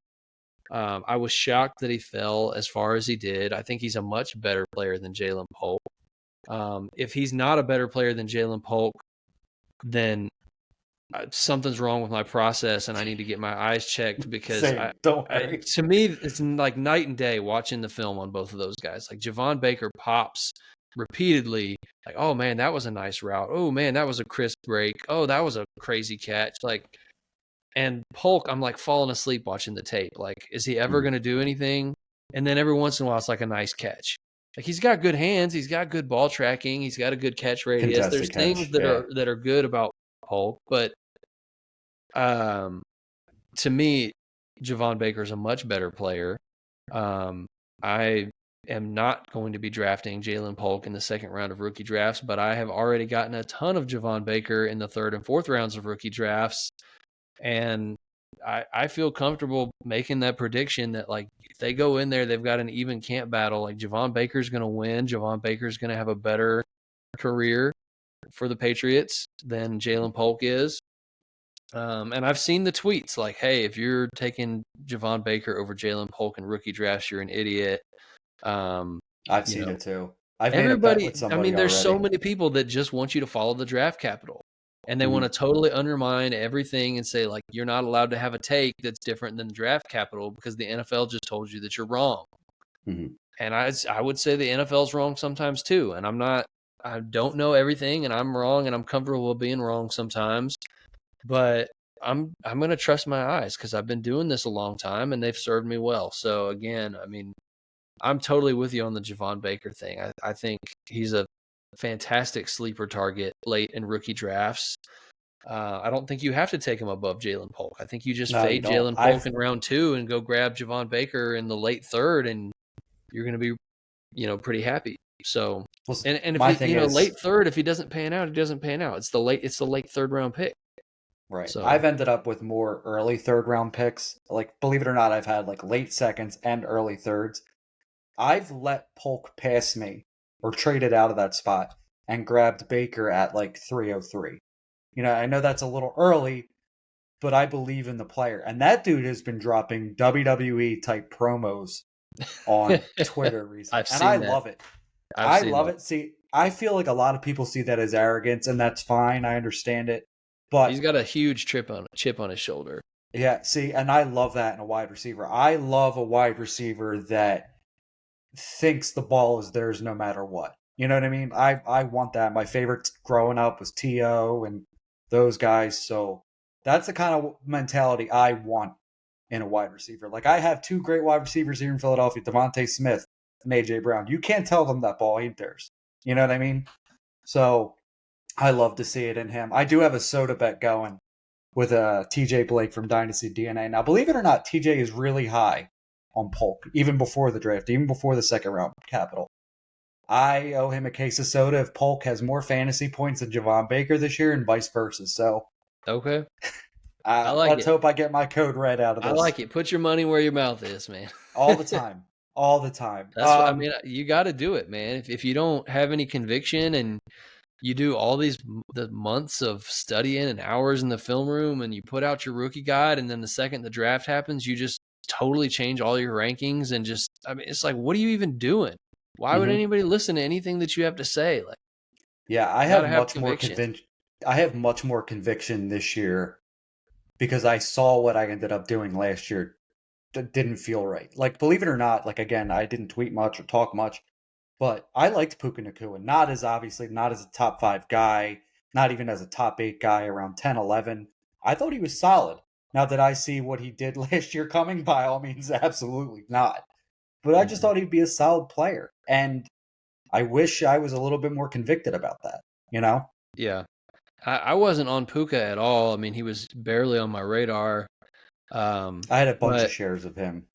I was shocked that he fell as far as he did. I think he's a much better player than Jalen Polk. If he's not a better player than Jalen Polk, then something's wrong with my process and I need to get my eyes checked, because Don't worry. to me, it's like night and day watching the film on both of those guys. Like Javon Baker pops repeatedly, like, oh man, that was a nice route. Oh man, that was a crisp break. Oh, that was a crazy catch. Like, and Polk, I'm like falling asleep watching the tape. Like, is he ever going to do anything? And then every once in a while, it's like a nice catch. Like, he's got good hands. He's got good ball tracking. He's got a good catch radius. There's things that are good about Polk, but to me, Javon Baker's a much better player. I am not going to be drafting Jalen Polk in the second round of rookie drafts, but I have already gotten a ton of Javon Baker in the third and fourth rounds of rookie drafts. And I feel comfortable making that prediction that, like, if they go in there, they've got an even camp battle. Like, Javon Baker's going to win. Javon Baker's going to have a better career for the Patriots than Jalen Polk is. And I've seen the tweets like, hey, if you're taking Javon Baker over Jalen Polk in rookie drafts, you're an idiot. I've seen it too. I've made a bet with somebody there's already. So many people that just want you to follow the draft capital. And they want to totally undermine everything and say, like, you're not allowed to have a take that's different than draft capital because the NFL just told you that you're wrong. And I would say the NFL's wrong sometimes too. And I don't know everything, and I'm wrong, and I'm comfortable with being wrong sometimes. But I'm going to trust my eyes because I've been doing this a long time and they've served me well. So again, I mean, I'm totally with you on the Javon Baker thing. I think he's a fantastic sleeper target late in rookie drafts. I don't think you have to take him above Jalen Polk. I think you just fade Jalen Polk in round 2 and go grab Javon Baker in the late third, and you're going to be, pretty happy. So, and if he, late third, if he doesn't pan out, he doesn't pan out. It's the late third round pick. Right. So I've ended up with more early third round picks. Like, believe it or not, I've had like late seconds and early thirds. I've let Polk pass me or traded out of that spot and grabbed Baker at like 303. I know that's a little early, but I believe in the player. And that dude has been dropping WWE type promos on Twitter recently. And I love it. I love it. See, I feel like a lot of people see that as arrogance, and that's fine. I understand it. But he's got a huge chip on his shoulder. Yeah, see, and I love that in a wide receiver. I love a wide receiver that thinks the ball is theirs no matter what. You know what I mean? I want that. My favorite growing up was T.O. and those guys. So that's the kind of mentality I want in a wide receiver. Like, I have 2 great wide receivers here in Philadelphia, Devontae Smith and A.J. Brown. You can't tell them that ball ain't theirs. You know what I mean? So I love to see it in him. I do have a soda bet going with TJ Blake from Dynasty DNA. Now, believe it or not, TJ is really high on Polk, even before the draft, even before the second round capital. I owe him a case of soda if Polk has more fantasy points than Javon Baker this year, and vice versa. So, okay. Let's hope I get my code read out of this. I like it. Put your money where your mouth is, man. All the time. All the time. That's what I mean. You got to do it, man. If you don't have any conviction and you do all the months of studying and hours in the film room, and you put out your rookie guide, and then the second the draft happens, you just totally change all your rankings and it's like, what are you even doing? Why would anybody listen to anything that you have to say? Like, yeah, I have much more conviction. I have much more conviction this year because I saw what I ended up doing last year. That didn't feel right. Like, believe it or not, like, again, I didn't tweet much or talk much. But I liked Puka Nacua, not as a top 5 guy, not even as a top 8 guy around 10, 11. I thought he was solid. Now, did I see what he did last year coming? By all means, absolutely not. But I just thought he'd be a solid player. And I wish I was a little bit more convicted about that, Yeah. I wasn't on Puka at all. I mean, he was barely on my radar. I had a bunch of shares of him.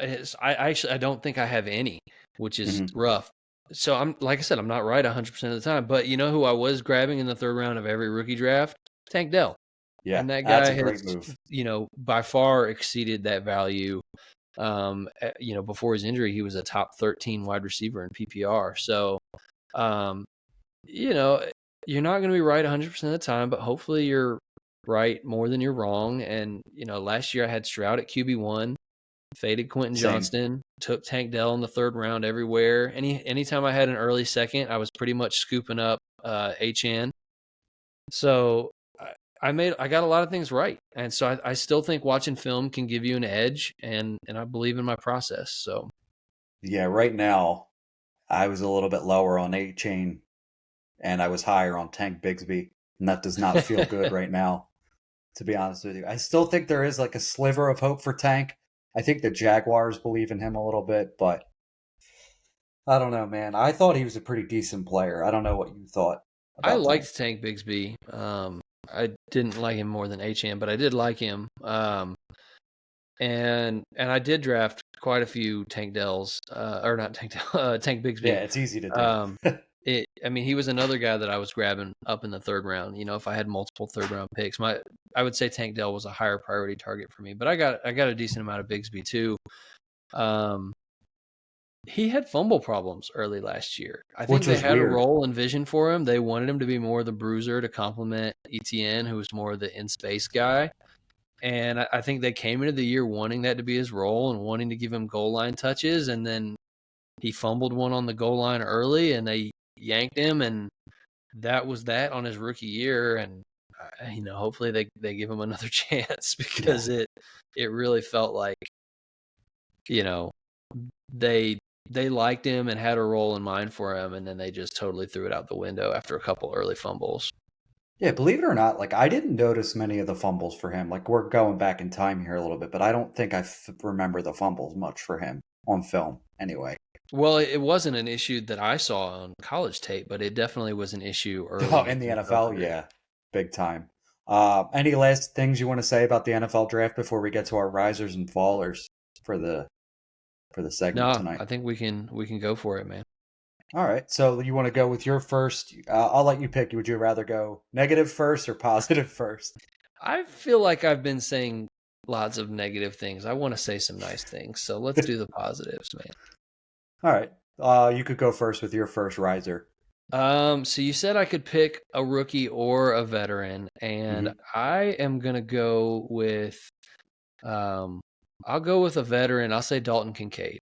I don't think I have any, which is Mhm. rough. So like I said, I'm not right 100% of the time. But you know who I was grabbing in the third round of every rookie draft? Tank Dell. Yeah, And that that's guy a great has, move. by far exceeded that value. Before his injury, he was a top 13 wide receiver in PPR. So, um, you know, you're not going to be right 100% of the time, but hopefully you're right more than you're wrong. And, last year I had Stroud at QB1, faded Quentin Same. Johnston, took Tank Dell in the third round everywhere. Anytime I had an early second, I was pretty much scooping up HN. So I got a lot of things right, and so I still think watching film can give you an edge, and I believe in my process. So Yeah, right now I was a little bit lower on A Chain and I was higher on Tank Bigsby, and that does not feel good right now, to be honest with you. I still think there is like a sliver of hope for Tank. I think the Jaguars believe in him a little bit, but I don't know, man. I thought he was a pretty decent player. I don't know what you thought I about Tank. liked Tank Bigsby. I didn't like him more than HM, but I did like him. And I did draft quite a few Tank Dells, or not Tank Tank Bigsby. Yeah, it's easy to do. Um, he was another guy that I was grabbing up in the third round. If I had multiple third round picks, I would say Tank Dell was a higher priority target for me. But I got a decent amount of Bigsby too. Um, he had fumble problems early last year. I think Which they was had a weird. role and vision for him. They wanted him to be more the bruiser to complement ETN, who was more the in space guy. And I think they came into the year wanting that to be his role and wanting to give him goal line touches. And then he fumbled one on the goal line early and they yanked him. And that was that on his rookie year. And, hopefully they give him another chance Yeah. because it really felt like, you know, they they liked him and had a role in mind for him. And then they just totally threw it out the window after a couple early fumbles. Yeah, believe it or not, like I didn't notice many of the fumbles for him. Like we're going back in time here a little bit, but I don't think remember the fumbles much for him on film anyway. Well, it wasn't an issue that I saw on college tape, but it definitely was an issue early Oh, in in his the NFL, career. yeah, big time. Any last things you want to say about the NFL draft before we get to our risers and fallers for the segment No, tonight? I think we can go for it, man. All right, so you want to go with your first? I'll let you pick. Would you rather go negative first or positive first? I feel like I've been saying lots of negative things. I want to say some nice things, so let's do the positives, man. All right, you could go first with your first riser. So you said I could pick a rookie or a veteran, and Hmm. I am gonna go with I'll go with a veteran. I'll say Dalton Kincaid.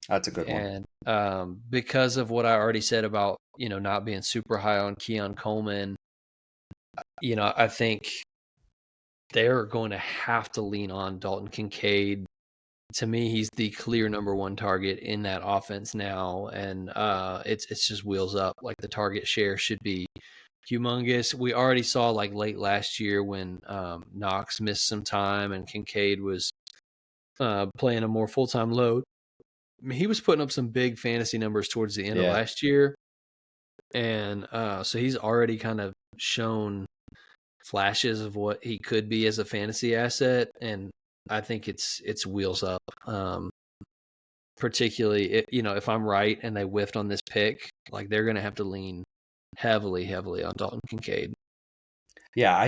That's a good one. And because of what I already said about not being super high on Keon Coleman, I think they're going to have to lean on Dalton Kincaid. To me, he's the clear number one target in that offense now, and it's just wheels up. Like the target share should be humongous. We already saw like late last year when Knox missed some time and Kincaid was playing a more full time load. I mean, he was putting up some big fantasy numbers towards the end of Yeah, last year. And so he's already kind of shown flashes of what he could be as a fantasy asset. And I think it's wheels up. Particularly, if I'm right and they whiffed on this pick, like they're going to have to lean heavily, heavily on Dalton Kincaid. yeah.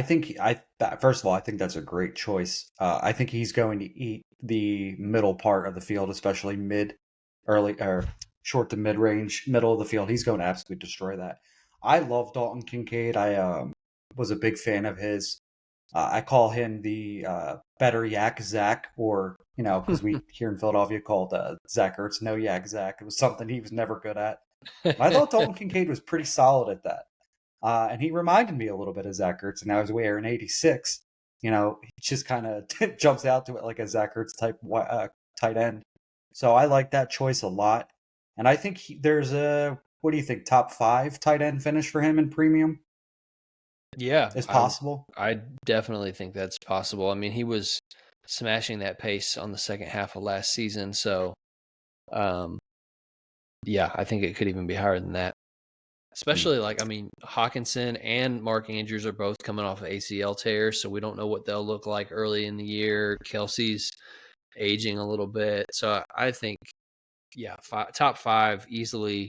First of all, I think that's a great choice. I think he's going to eat the middle part of the field, especially early, or short to mid range, middle of the field. He's going to absolutely destroy that. I love Dalton Kincaid. I was a big fan of his. I call him the better Yak Zach, or because we here in Philadelphia called Zach Ertz no Yak Zach. It was something he was never good at. And I thought Dalton Kincaid was pretty solid at that. And he reminded me a little bit of Zach Ertz. And I was wearing 86. He just kind of jumps out to it like a Zach Ertz type tight end. So I like that choice a lot. And I think there's what do you think, top 5 tight end finish for him in premium Yeah, is I possible? I definitely think that's possible. I mean, he was smashing that pace on the second half of last season, so um, yeah, I think it could even be higher than that. Hmm. Especially like, I mean, Hawkinson and Mark Andrews are both coming off of ACL tears, so we don't know what they'll look like early in the year. Kelsey's aging a little bit. So I think, yeah, top 5 easily.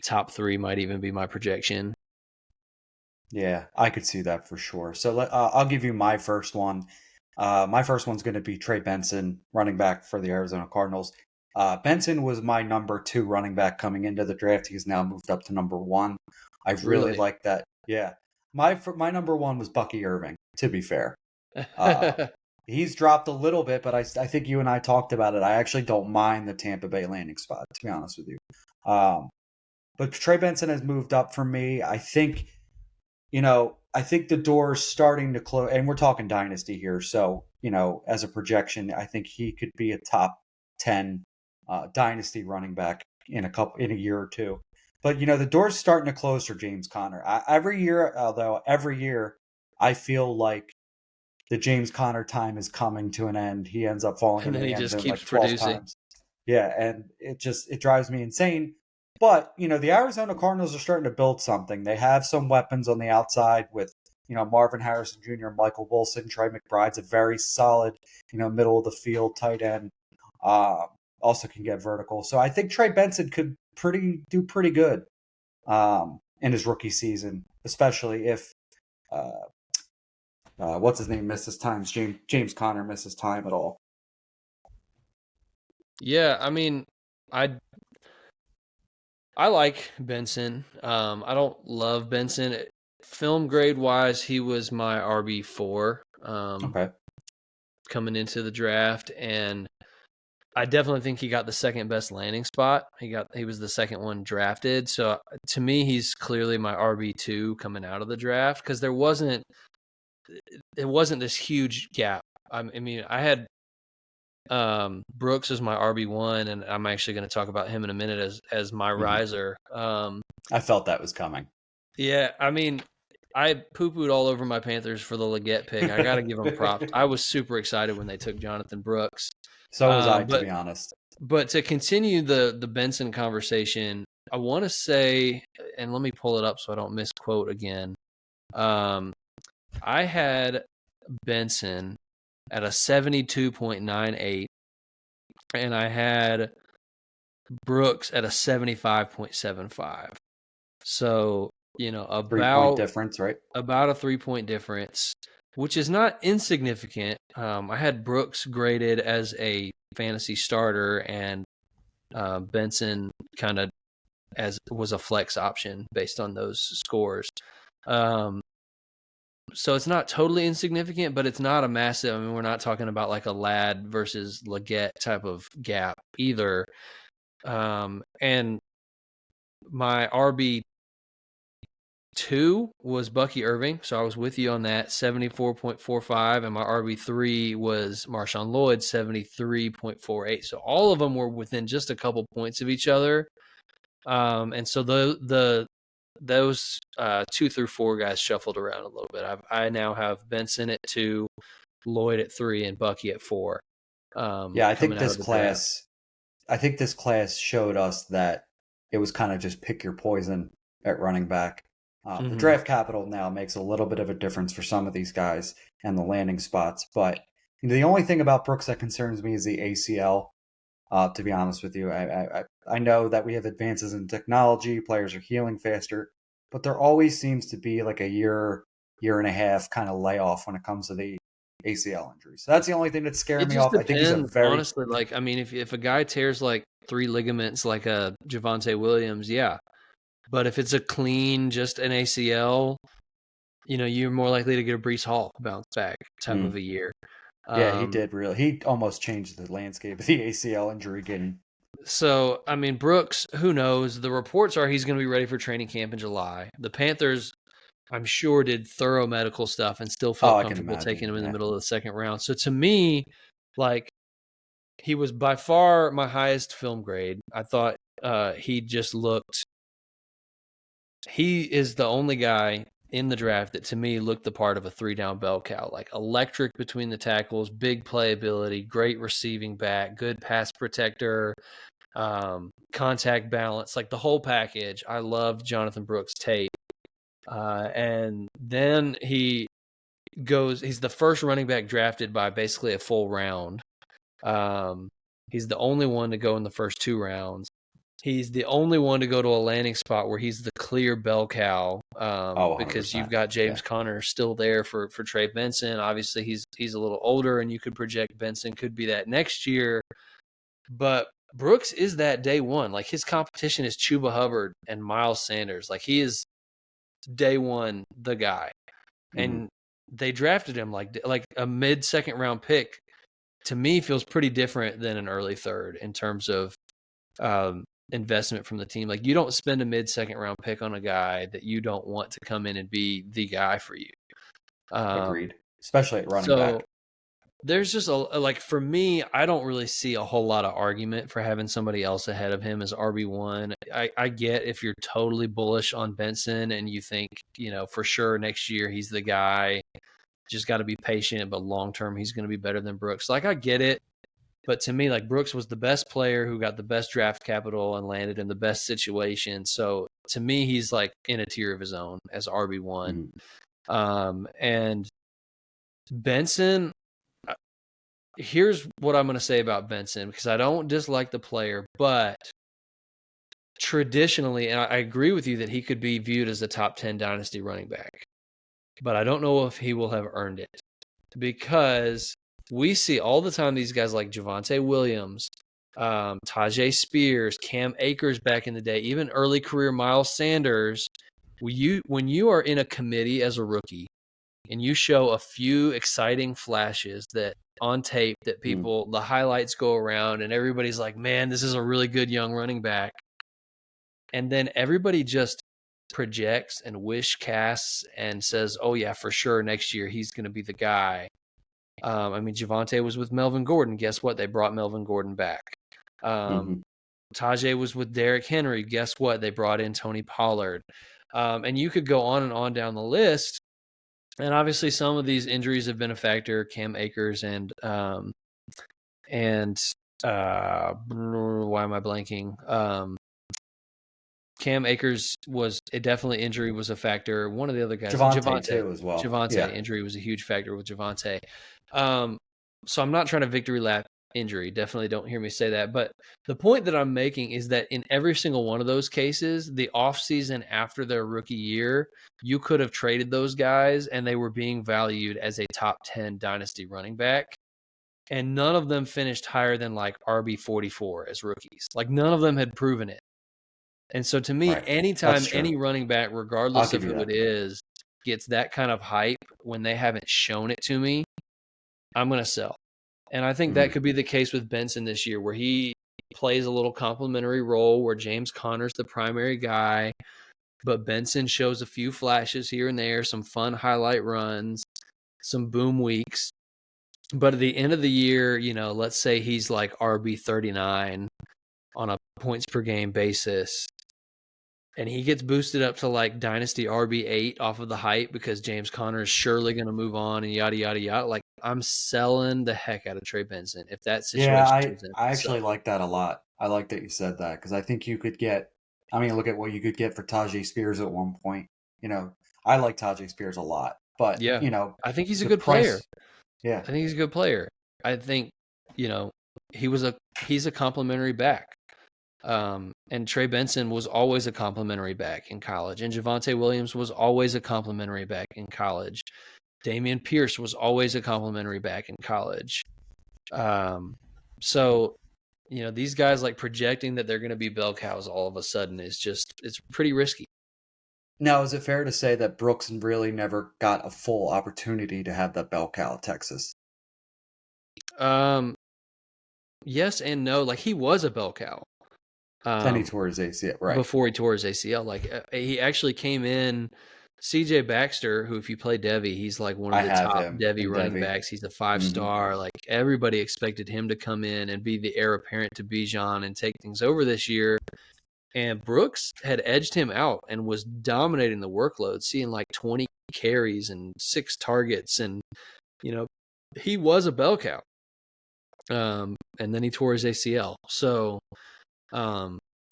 Top 3 might even be my projection. Yeah, I could see that for sure. So I'll give you my first one. My first one's going to be Trey Benson, running back for the Arizona Cardinals. Benson was my number 2 running back coming into the draft. He's now moved up to number 1. I really Really? like that. Yeah, my number 1 was Bucky Irving. To be fair, uh, he's dropped a little bit, but I think you and I talked about it. I actually don't mind the Tampa Bay landing spot, to be honest with you. But Trey Benson has moved up for me. I think the door's starting to close, and we're talking dynasty here. So, as a projection, I think he could be a top 10 dynasty running back in a year or two. But the door's starting to close for James Conner. Every year, I feel like the James Conner time is coming to an end. He ends up falling And into then the he end just zone keeps like 12 producing. times. Yeah, and it drives me insane. But, the Arizona Cardinals are starting to build something. They have some weapons on the outside with, Marvin Harrison Jr., Michael Wilson, Trey McBride's a very solid, middle of the field tight end. Also can get vertical. So I think Trey Benson could do pretty good in his rookie season, especially if what's his name misses time. James Conner misses time at all. Yeah, I mean, I like Benson. I don't love Benson. Film grade wise, he was my RB4 Okay. coming into the draft, and I definitely think he got the second best landing spot. He was the second one drafted. So to me, he's clearly my RB2 coming out of the draft because there wasn't this huge gap. I mean, I had Brooks as my RB1, and I'm actually going to talk about him in a minute as my riser. I felt that was coming. Yeah, I mean, I poo-pooed all over my Panthers for the Leggett pick. I got to give them props. I was super excited when they took Jonathan Brooks. So was I, to But be honest. But to continue the Benson conversation, I want to say, and let me pull it up so I don't misquote again. I had Benson at a 72.98, and I had Brooks at a 75.75. So, 3-point difference, right? about a 3-point difference, which is not insignificant. I had Brooks graded as a fantasy starter, and Benson kind of was a flex option based on those scores. So it's not totally insignificant, but it's not a massive. I mean, we're not talking about like a Ladd versus Leggett type of gap either. And my RB2 was Bucky Irving, so I was with you on that, 74.45, and my RB3 was Marshawn Lloyd, 73.48. So all of them were within just a couple points of each other. And so those 2 through 4 guys shuffled around a little bit. I now have Benson at 2, Lloyd at 3, and Bucky at 4. Yeah, Coming out of the draft. I think this class showed us that it was kind of just pick your poison at running back. The draft capital now makes a little bit of a difference for some of these guys and the landing spots. But the only thing about Brooks that concerns me is the ACL. To be honest with you, I know that we have advances in technology, players are healing faster, but there always seems to be like a year and a half kind of layoff when it comes to the ACL injuries. So that's the only thing that's scaring It me just off. I think he's a depends, very honestly. Like, I mean, if a guy tears like 3 ligaments, like a Javonte Williams, yeah. But if it's a clean, just an ACL, you're more likely to get a Breece Hall bounce back type of a year. Yeah, he did really. He almost changed the landscape of the ACL injury game. So, I mean, Brooks, who knows? The reports are he's going to be ready for training camp in July. The Panthers, I'm sure, did thorough medical stuff and still Oh, felt I can comfortable taking imagine. him in the Yeah. middle of the second round. So, to me, like, he was by far my highest film grade. I thought he just looked. He is the only guy in the draft that to me looked the part of a 3-down bell cow, like electric between the tackles, big playability, great receiving back, good pass protector, contact balance, like the whole package. I loved Jonathan Brooks' tape. And then he's the first running back drafted by basically a full round. He's the only one to go in the first 2 rounds. He's the only one to go to a landing spot where he's the clear bell cow, Oh, because you've 100%. got Yeah. James Conner still there for Trey Benson. Obviously, he's a little older, and you could project Benson could be that next year. But Brooks is that day one. Like, his competition is Chuba Hubbard and Miles Sanders. Like, he is day one the guy. And they drafted him like a mid-second round pick. To me, feels pretty different than an early third in terms of investment from the team. Like, you don't spend a mid-second round pick on a guy that you don't want to come in and be the guy for you. Agreed. Especially at running So back. there's just like, for me, I don't really see a whole lot of argument for having somebody else ahead of him as RB1. I get if you're totally bullish on Benson and you think, for sure next year he's the guy, just got to be patient, but long term he's going to be better than Brooks. Like, I get it. But to me, like, Brooks was the best player who got the best draft capital and landed in the best situation. So to me, he's like in a tier of his own as RB1. And Benson, here's what I'm going to say about Benson, because I don't dislike the player, but traditionally, and I agree with you that he could be viewed as a top 10 dynasty running back, but I don't know if he will have earned it, because we see all the time these guys like Javonte Williams, Tajay Spears, Cam Akers back in the day, even early career Miles Sanders. When you are in a committee as a rookie and you show a few exciting flashes that on tape that people, the highlights go around and everybody's like, man, this is a really good young running back. And then everybody just projects and wish casts and says, oh yeah, for sure next year he's going to be the guy. I mean, Javonte was with Melvin Gordon. Guess what? They brought Melvin Gordon back. Tajay was with Derrick Henry. Guess what? They brought in Tony Pollard. And you could go on and on down the list. And obviously some of these injuries have been a factor. Cam Akers and why am I blanking? Cam Akers definitely injury was a factor. One of the other guys, Javonte too as well. Javonte, injury was a huge factor with Javonte. So I'm not trying to victory lap injury. Definitely don't hear me say that. But the point that I'm making is that in every single one of those cases, the offseason after their rookie year, you could have traded those guys and they were being valued as a top 10 dynasty running back. And none of them finished higher than like RB 44 as rookies. Like, none of them had proven it. And so to me, anytime any running back, regardless of who it is, gets that kind of hype when they haven't shown it to me, I'm going to sell. And I think that could be the case with Benson this year, where he plays a little complimentary role where James Conner's the primary guy, but Benson shows a few flashes here and there, some fun highlight runs, some boom weeks. But at the end of the year, let's say he's like RB 39 on a points per game basis, and he gets boosted up to like Dynasty RB8 off of the hype because James Conner is surely going to move on and yada, yada, yada. Like, I'm selling the heck out of Trey Benson if that situation I actually like that a lot. I like that you said that, because I think you could look at what you could get for Tajay Spears at one point. I like Tajay Spears a lot, but yeah, I think he's a good player. Yeah. I think he's a good player. I think, he's a complimentary back. And Trey Benson was always a complimentary back in college, and Javonte Williams was always a complimentary back in college. Dameon Pierce was always a complimentary back in college. So, these guys, like, projecting that they're going to be bell cows all of a sudden it's pretty risky. Now, is it fair to say that Brooks really never got a full opportunity to have that bell cow at Texas? Yes and no. Like, he was a bell cow. Then he tore his ACL, right? Before he tore his ACL. Like, he actually came in. CJ Baxter, who, if you play Devy, he's like one of the top Devy running backs. He's a 5-star. Like, everybody expected him to come in and be the heir apparent to Bijan and take things over this year. And Brooks had edged him out and was dominating the workload, seeing like 20 carries and 6 targets. And, he was a bell cow. And then he tore his ACL. So,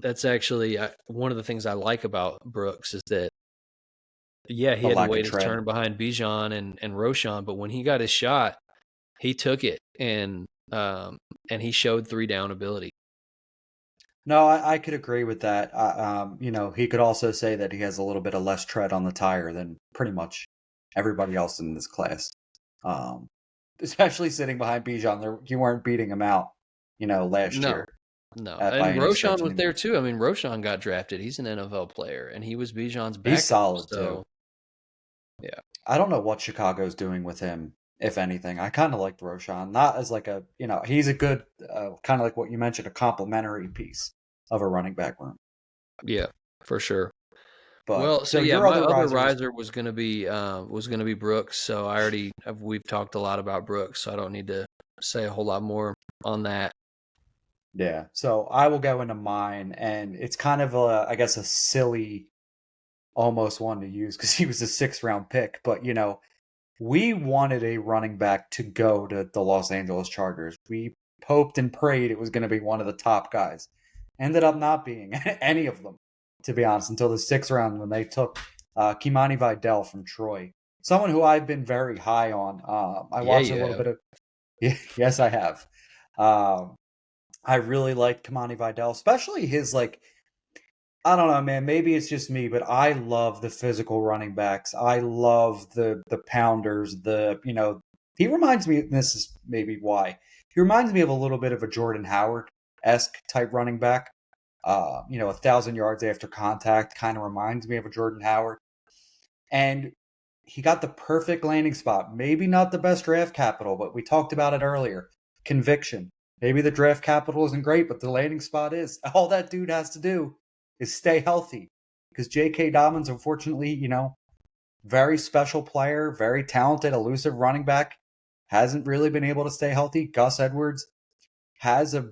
that's actually one of the things I like about Brooks is that, he had to wait his turn behind Bijan and Roshan, but when he got his shot, he took it. And and he showed 3-down ability. No, I could agree with that. He could also say that he has a little bit of less tread on the tire than pretty much everybody else in this class. Um, Especially sitting behind Bijan, you weren't beating him out, last No, year no. by And any Roshan stretch was of the there too. I mean, Roshan got drafted. He's an NFL player, and he was Bijan's He's backup. solid too. So, yeah. I don't know what Chicago's doing with him, if anything. I kind of liked Roshan, not as like he's a good, kind of like what you mentioned, a complementary piece of a running back room. Yeah, for sure. But Well, so so yeah, your my other other risers, riser was gonna be Brooks. So we've talked a lot about Brooks, so I don't need to say a whole lot more on that. yeah. So I will go into mine, and it's kind of I guess a silly, almost one to use because he was a 6th round pick. But we wanted a running back to go to the Los Angeles Chargers. We hoped and prayed it was going to be one of the top guys. Ended up not being any of them, to be honest, until the 6th round when they took Kimani Vidal from Troy. Someone who I've been very high on. I Yeah, watched a you little have. bit of. Yes, I have. Um, I really like Kimani Vidal, especially his like. I don't know, man. Maybe it's just me, but I love the physical running backs. I love the pounders. He reminds me. This is maybe why he reminds me of a little bit of a Jordan Howard esque type running back. 1,000 yards after contact kind of reminds me of a Jordan Howard, and he got the perfect landing spot. Maybe not the best draft capital, but we talked about it earlier. Conviction. Maybe the draft capital isn't great, but the landing spot is. All that dude has to do is stay healthy. Because J.K. Dobbins, unfortunately, very special player, very talented, elusive running back, hasn't really been able to stay healthy. Gus Edwards has a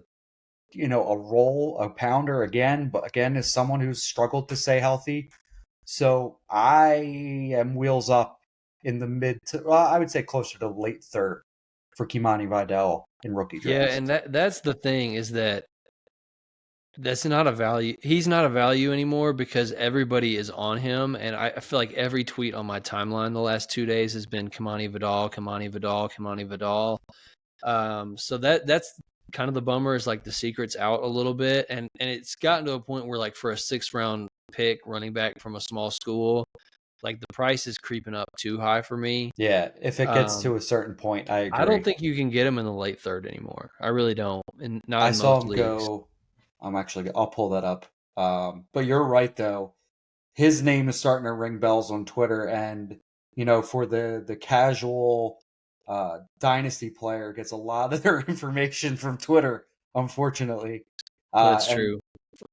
role, a pounder again, but again is someone who's struggled to stay healthy. So I am wheels up in the I would say closer to late third for Kimani Vidal in rookie Yeah, drafts. and that's the thing is that that's not a value. He's not a value anymore because everybody is on him, and I feel like every tweet on my timeline the last 2 days has been Kamani Vidal, Kamani Vidal, Kamani Vidal. So that's kind of the bummer is like the secret's out a little bit, and it's gotten to a point where like for a 6th round pick running back from a small school, like the price is creeping up too high for me. Yeah, if it gets Um, to a certain point, I I don't agree. think you can get him in the late third anymore. I really don't, and not I in saw most him leagues. go. I'll pull that up. But you're right though. His name is starting to ring bells on Twitter, and for the casual Dynasty player, gets a lot of their information from Twitter. Unfortunately, That's and true.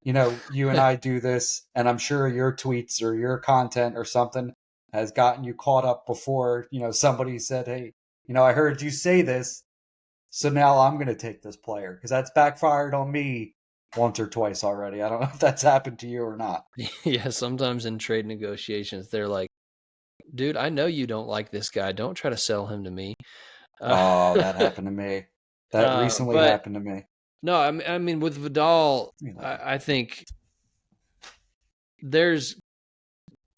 you and I do this, and I'm sure your tweets or your content or something has gotten you caught up before. Somebody said, "Hey, I heard you say this, so now I'm going to take this player," because that's backfired on me once or twice already. I don't know if that's happened to you or not. Yeah, sometimes in trade negotiations, they're like, "Dude, I know you don't like this guy. Don't try to sell him to me." Uh, Oh, that happened to me. That recently but happened to me. no, I mean, with Vidal, Anyway. I think there's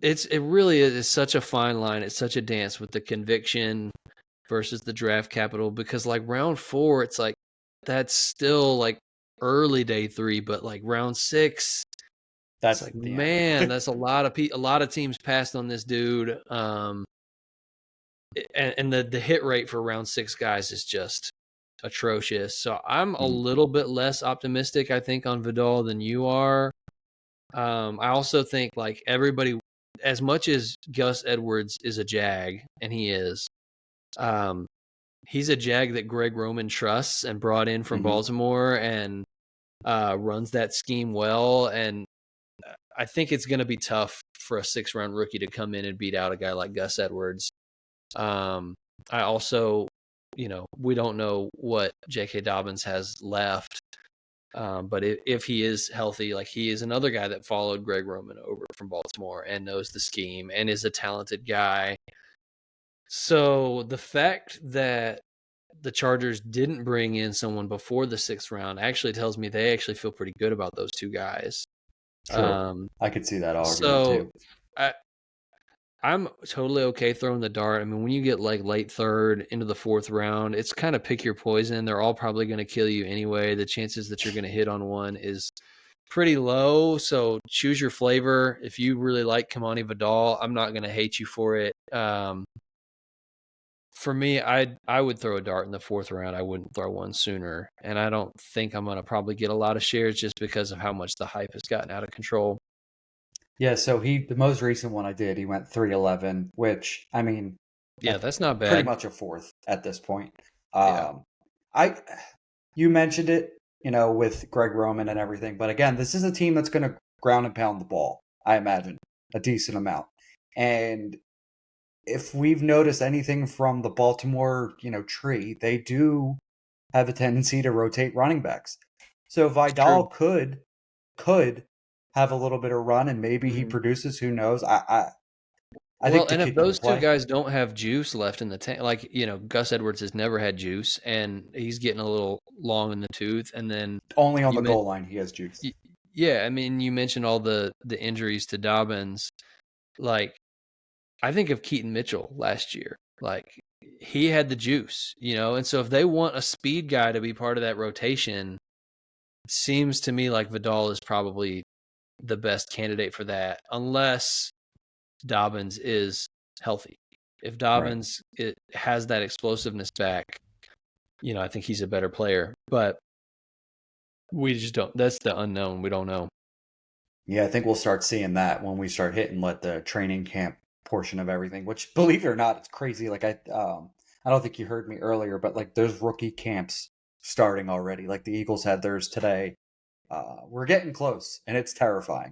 it really is such a fine line. It's such a dance with the conviction versus the draft capital because like round 4, it's like that's still like early day 3, but like round 6, it's That's like the end. man, that's a lot of teams passed on this dude. And the hit rate for round 6 guys is just atrocious. So I'm a Hmm. little bit less optimistic, I think, on Vidal than you are. I also think like everybody, as much as Gus Edwards is a Jag, and he is, um, he's a Jag that Greg Roman trusts and brought in from Hmm. Baltimore and runs that scheme well. And I think it's going to be tough for a 6th round rookie to come in and beat out a guy like Gus Edwards. Um, I also, we don't know what J.K. Dobbins has left. But if he is healthy, like he is another guy that followed Greg Roman over from Baltimore and knows the scheme and is a talented guy. So the fact that the Chargers didn't bring in someone before the 6th round actually tells me they actually feel pretty good about those two guys. True. Um, I could see that argument so too. I, I'm totally okay throwing the dart. I mean, when you get like late third into the fourth round, it's kind of pick your poison. They're all probably going to kill you anyway. The chances that you're going to hit on one is pretty low. So choose your flavor. If you really like Kamani Vidal, I'm not going to hate you for it. For me, I would throw a dart in the fourth round. I wouldn't throw one sooner. And I don't think I'm going to probably get a lot of shares just because of how much the hype has gotten out of control. Yeah, so the most recent one I did, he went 311, which I mean, Yeah, that's that's not pretty bad. much a fourth at this point. Yeah. I you mentioned it, with Greg Roman and everything, but again, this is a team that's going to ground and pound the ball. I imagine a decent amount, and if we've noticed anything from the Baltimore, tree, they do have a tendency to rotate running backs. So It's true. Vidal could have a little bit of run, and maybe he Mhm. produces. Who knows? I Well, think the and if kid can those two play. guys don't have juice left in the tank, like, Gus Edwards has never had juice and he's getting a little long in the tooth. And then Only on you the meant, goal line he has juice. yeah, I mean, you mentioned all the injuries to Dobbins. Like, I think of Keaton Mitchell last year. Like, he had the juice, and so if they want a speed guy to be part of that rotation, it seems to me like Vidal is probably the best candidate for that, unless Dobbins is healthy. If Right. Dobbins has that explosiveness back, I think he's a better player. But we just don't. That's the unknown. We don't know. Yeah, I think we'll start seeing that when we start hitting the training camp portion of everything. Which, believe it or not, it's crazy. Like I don't think you heard me earlier, but like there's rookie camps starting already. Like the Eagles had theirs today. We're getting close, and it's terrifying.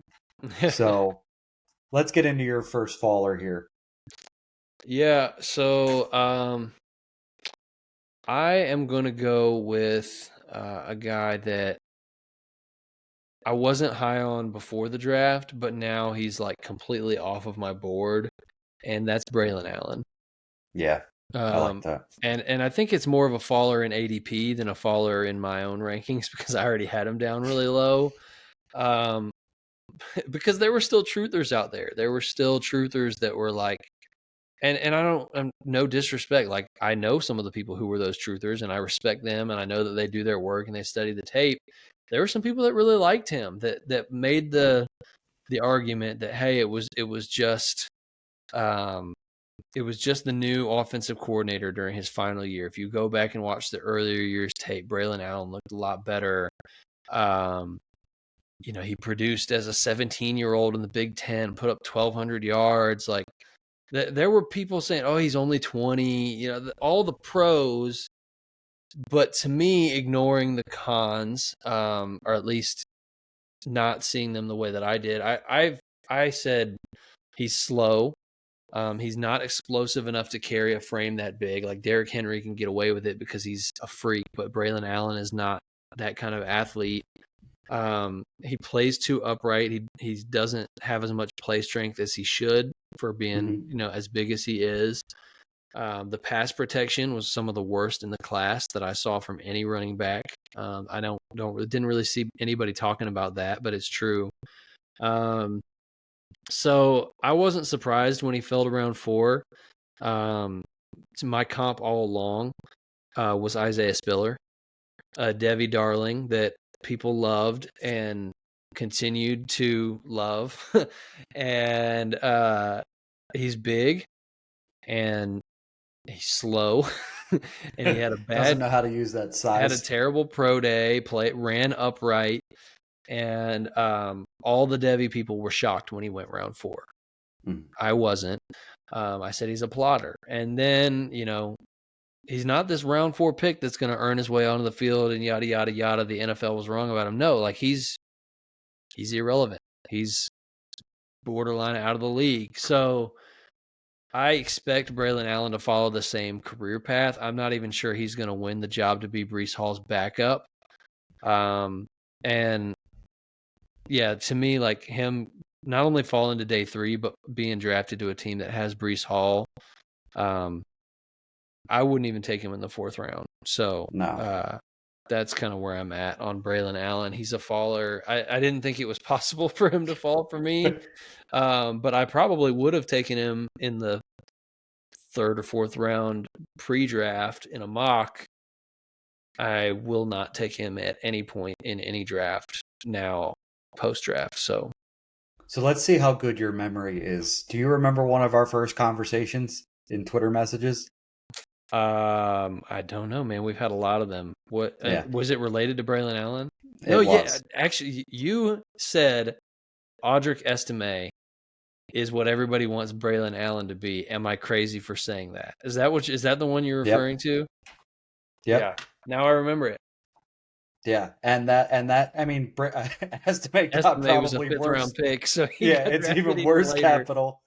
So let's get into your first faller here. Yeah. So I am gonna go with a guy that I wasn't high on before the draft, but now he's like completely off of my board, and that's Braylon Allen. Yeah, I like Um, that. and I think it's more of a faller in ADP than a faller in my own rankings because I already had him down really low. Um, because there were still truthers out there. There were still truthers that were like, and I don't, no disrespect. Like, I know some of the people who were those truthers, and I respect them, and I know that they do their work and they study the tape. There were some people that really liked him that made the argument that, hey, um, it was just the new offensive coordinator during his final year. If you go back and watch the earlier years tape, Braylon Allen looked a lot better. Um, he produced as a 17-year-old in the Big Ten, put up 1,200 yards. Like, there were people saying, "Oh, he's only 20." All the pros, but to me, ignoring the cons, or at least not seeing them the way that I did. I said he's slow. He's not explosive enough to carry a frame that big. Like, Derrick Henry can get away with it because he's a freak, but Braylon Allen is not that kind of athlete. He plays too upright. He doesn't have as much play strength as he should for being, Hmm. as big as he is. The pass protection was some of the worst in the class that I saw from any running back. I didn't really see anybody talking about that, but it's true. Um, so I wasn't surprised when he fell to round 4. My comp all along was Isaiah Spiller, a Devi darling that people loved and continued to love. And he's big and he's slow. And he Doesn't know how to use that had a size. terrible pro day, ran upright, and all the Devi people were shocked when he went round 4. Mm. I wasn't. I said he's a plotter. And then, he's not this round 4 pick that's going to earn his way onto the field and yada, yada, yada. The NFL was wrong about him. No, like, he's irrelevant. He's borderline out of the league. So I expect Braylon Allen to follow the same career path. I'm not even sure he's going to win the job to be Breece Hall's backup. And yeah, to me, like, him not only falling to day 3, but being drafted to a team that has Breece Hall, I wouldn't even take him in the 4th round. So No. that's kind of where I'm at on Braylon Allen. He's a faller. I didn't think it was possible for him to fall for me, but I probably would have taken him in the 3rd or 4th round pre-draft in a mock. I will not take him at any point in any draft now post-draft. So let's see how good your memory is. Do you remember one of our first conversations in Twitter messages? I don't know, man. We've had a lot of them. What Yeah. was it related to Braylon Allen? It Yeah. was. Actually, you said Audric Estime is what everybody wants Braylon Allen to be. Am I crazy for saying that? Is that the one you're referring to? Yep. Yeah. Now I remember it. Yeah, and that I mean, Estime got Estime was a probably 5th worse. round pick, so Yeah, it's even worse capital.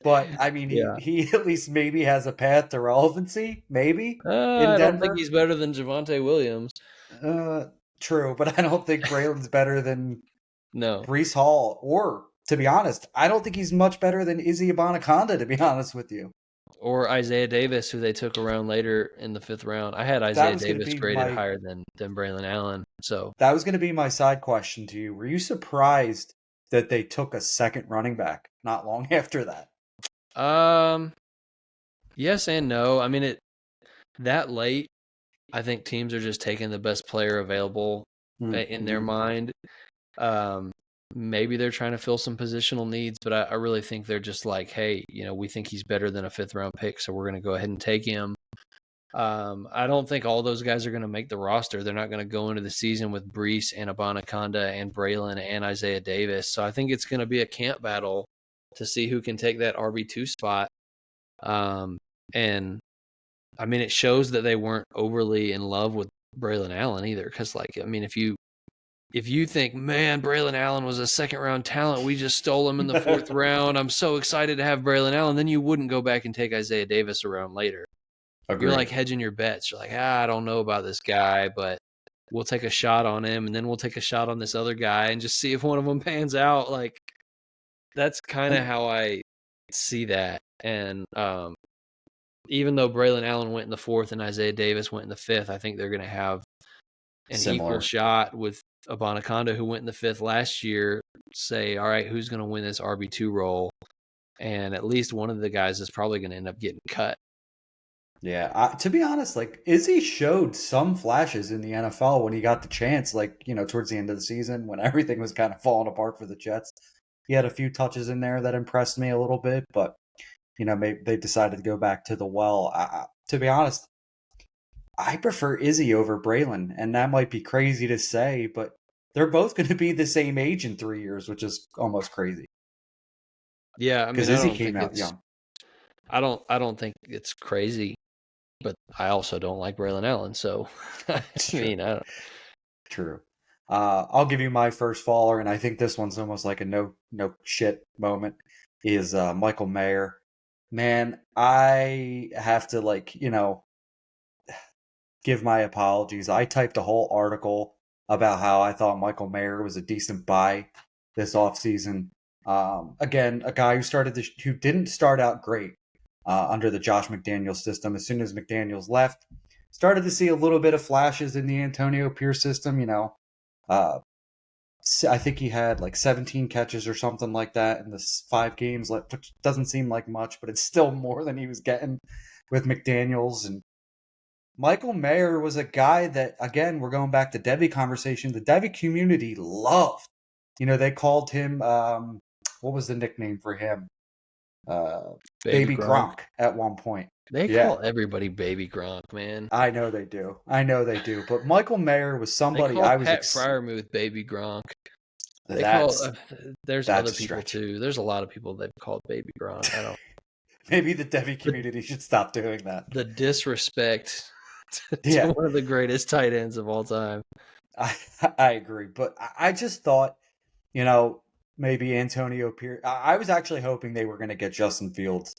But I mean, Yeah. he at least maybe has a path to relevancy, maybe in I don't think Denver. he's better than Javonte Williams. True, but I don't think Braylon's better than No. Breece Hall, or to be honest, I don't think he's much better than Izzy Abanikanda, to be honest with you. Or Isaiah Davis, who they took around later in the 5th round. I had Isaiah Davis graded higher than Braylon Allen. So that was going to be my side question to you. Were you surprised that they took a second running back not long after that? Yes and no. I mean, that late, I think teams are just taking the best player available in their mind. Maybe they're trying to fill some positional needs, but I really think they're just like, hey, we think he's better than a 5th round pick, so we're going to go ahead and take him. I don't think all those guys are going to make the roster. They're not going to go into the season with Breece and Abanikanda and Braylon and Isaiah Davis. So I think it's going to be a camp battle to see who can take that RB2 spot. And I mean, it shows that they weren't overly in love with Braylon Allen either. Because, if you think, man, Braylon Allen was a 2nd round talent, we just stole him in the 4th round, I'm so excited to have Braylon Allen, then you wouldn't go back and take Isaiah Davis around later. Agreed. You're like hedging your bets. You're like, I don't know about this guy, but we'll take a shot on him, and then we'll take a shot on this other guy and just see if one of them pans out. Like, that's kind of how I see that. And even though Braylon Allen went in the 4th and Isaiah Davis went in the 5th, I think they're going to have an equal shot with Abanikanda, who went in the 5th last year, say, all right, who's going to win this RB2 role? And at least one of the guys is probably going to end up getting cut. Yeah, to be honest, Izzy showed some flashes in the NFL when he got the chance, towards the end of the season when everything was kind of falling apart for the Jets. He had a few touches in there that impressed me a little bit, but, maybe they decided to go back to the well. To be honest, I prefer Izzy over Braylon, and that might be crazy to say, but they're both going to be the same age in 3 years, which is almost crazy. Yeah, I mean, because Izzy came out young. I don't think it's crazy, but I also don't like Braylon Allen, so I don't. True. I'll give you my first faller, and I think this one's almost like a no shit moment. Is Michael Mayer. Man, I have to give my apologies. I typed a whole article about how I thought Michael Mayer was a decent buy this offseason. Again, a guy who didn't start out great under the Josh McDaniels system. As soon as McDaniels left, started to see a little bit of flashes in the Antonio Pierce system. I think he had 17 catches or something like that in the 5 games, which doesn't seem like much, but it's still more than he was getting with McDaniels. And Michael Mayer was a guy that, again, we're going back to Devy conversation. The Devy community loved. They called him, what was the nickname for him? Baby Gronk at one point. They call everybody Baby Gronk, man. I know they do. But Michael Mayer was somebody I was. Pat Freiermuth Baby Gronk. There's other people too. There's a lot of people they've called Baby Gronk. I don't. Maybe the Devy community should stop doing that. The disrespect to one of the greatest tight ends of all time. I agree, but I just thought, maybe Antonio Pierce. I was actually hoping they were going to get Justin Fields,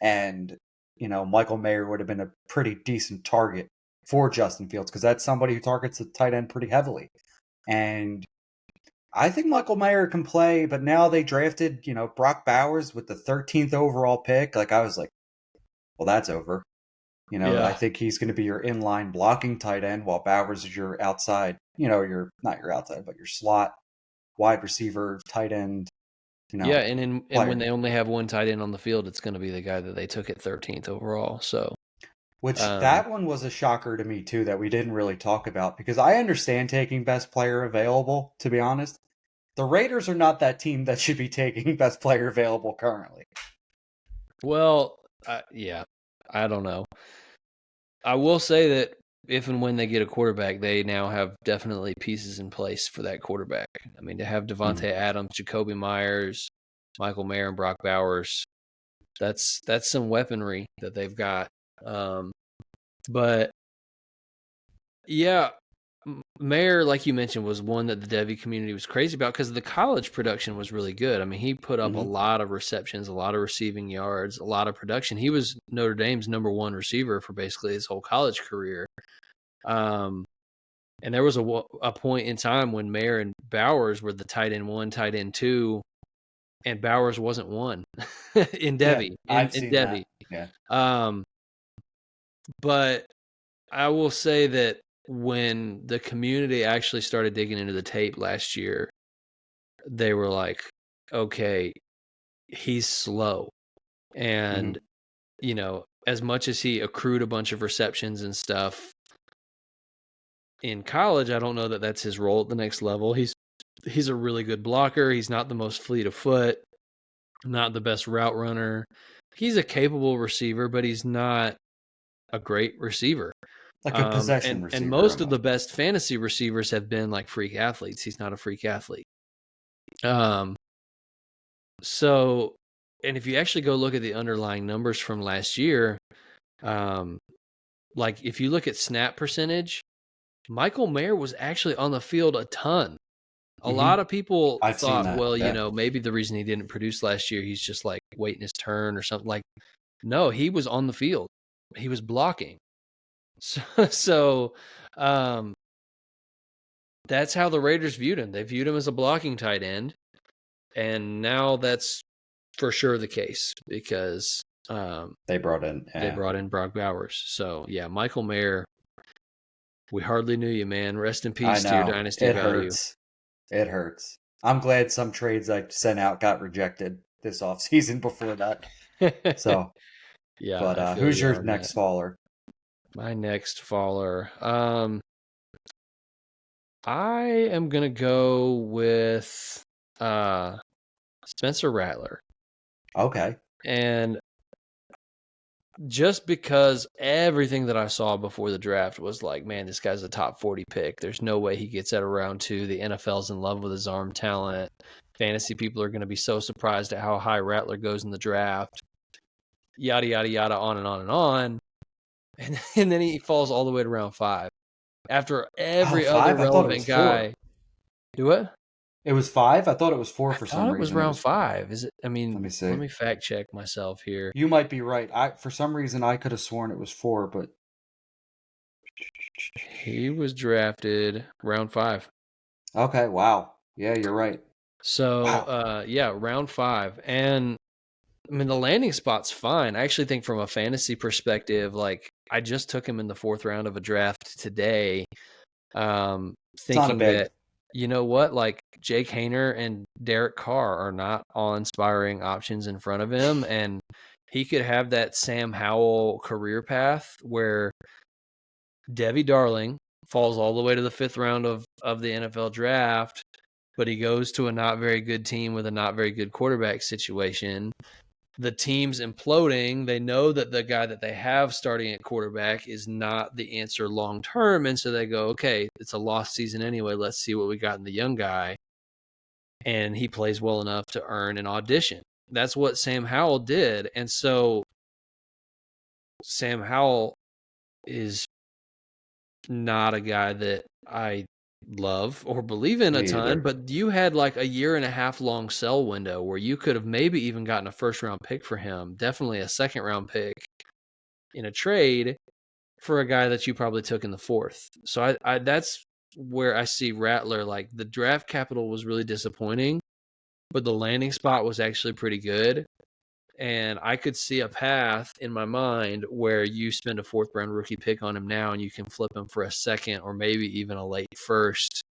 and Michael Mayer would have been a pretty decent target for Justin Fields because that's somebody who targets the tight end pretty heavily. And I think Michael Mayer can play, but now they drafted, Brock Bowers with the 13th overall pick. I was like, well, that's over. I Yeah. think he's going to be your inline blocking tight end, while Bowers is your outside, your not your outside, but your slot wide receiver, tight end, Yeah, and when player. they only have one tight end on the field, it's going to be the guy that they took at 13th overall. So, Which um, that one was a shocker to me too that we didn't really talk about because I understand taking best player available, to be honest. The Raiders are not that team that should be taking best player available currently. well, yeah, I don't know. I will say that if and when they get a quarterback, they now have definitely pieces in place for that quarterback. I mean, to have Mhm. Devontae Adams, Jacoby Myers, Michael Mayer, and Brock Bowers, that's some weaponry that they've got. Um, but yeah, Mayer, like you mentioned, was one that the Devy community was crazy about because the college production was really good. I mean, he put up a Mhm. lot of receptions, a lot of receiving yards, a lot of production. He was Notre Dame's number one receiver for basically his whole college career. Um, and there was a point in time when Mayer and Bowers were the tight end one, tight end two, and Bowers wasn't one in Yeah, Devy, I've in seen Devy. that. Yeah. Um, but I will say that when the community actually started digging into the tape last year, they were like, okay, he's slow. And, Mhm. as much as he accrued a bunch of receptions and stuff in college, I don't know that that's his role at the next level. He's a really good blocker. He's not the most fleet of foot, not the best route runner. He's a capable receiver, but he's not a great receiver. Like a possession And receiver most of the almost. best fantasy receivers have been like freak athletes. He's not a freak athlete. Um, so, and if you actually go look at the underlying numbers from last year, um, like if you look at snap percentage, Michael Mayer was actually on the field a ton. A lot Mhm. of people I've seen thought, that. well, Yeah. maybe the reason he didn't produce last year, he's just like waiting his turn or something. Like, no, he was on the field. He was blocking. So, so um, that's how the Raiders viewed him. They viewed him as a blocking tight end, and now that's for sure the case because They brought in. they Yeah. brought in Brock Bowers. So yeah, Michael Mayer, we hardly knew you, man. Rest in I peace to your know. dynasty It value. hurts. It hurts. I'm glad some trades I sent out got rejected this offseason before that. So, Yeah, but I feel who's you your on that. next faller? My next faller. I am gonna go with uh Spencer Rattler. Okay. And just because everything that I saw before the draft was like, man, this guy's a top 40 pick. There's no way he gets out of round two. The NFL's in love with his arm talent. Fantasy people are going to be so surprised at how high Rattler goes in the draft. Yada, yada, yada, on and on and on. And then he falls all the way to round five. After Oh, every other 5? I thought it was relevant 4. guy. Do it? It was 5? I thought it was 4 I for thought some it was reason. It round was. five. Is it? I Let mean, me let see. me fact check myself here. You might be right. For some reason I could have sworn it was 4, but He was drafted round five. okay, wow. Yeah, you're right. So, Wow. yeah, round five. And I mean, the landing spot's fine. I actually think from a fantasy perspective, like I just took him in the fourth round of a draft today, It's not a thinking big. that, you know what, like Jake Hayner and Derek Carr are not awe-inspiring options in front of him. And he could have that Sam Howell career path where Debbie Darling falls all the way to the fifth round of the NFL draft, but he goes to a not very good team with a not very good quarterback situation. The team's imploding. They know that the guy that they have starting at quarterback is not the answer long term. And so they go, okay, it's a lost season anyway. Let's see what we got in the young guy. And he plays well enough to earn an audition. That's what Sam Howell did. And so Sam Howell is not a guy that I love or believe in a Me ton, either. but you had like a year and a half long sell window where you could have maybe even gotten a first round pick for him, definitely a second round pick in a trade for a guy that you probably took in the fourth. So I that's where I see Rattler. Like the draft capital was really disappointing, but the landing spot was actually pretty good. And I could see a path in my mind where you spend a 4th round rookie pick on him now and you can flip him for a second or maybe even a late first,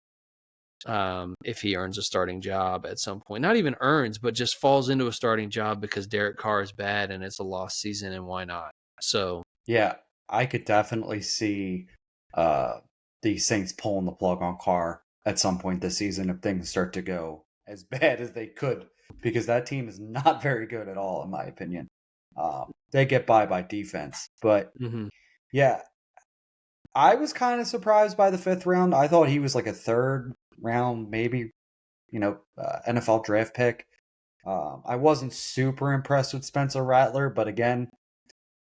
if he earns a starting job at some point. Not even earns, but just falls into a starting job because Derek Carr is bad and it's a lost season, and why not? So Yeah, I could definitely see uh, the Saints pulling the plug on Carr at some point this season if things start to go as bad as they could, because that team is not very good at all, in my opinion. They get by defense, but yeah, I was kind of surprised by the 5th round. I thought he was like a 3rd round, maybe, NFL draft pick. I wasn't super impressed with Spencer Rattler, but again,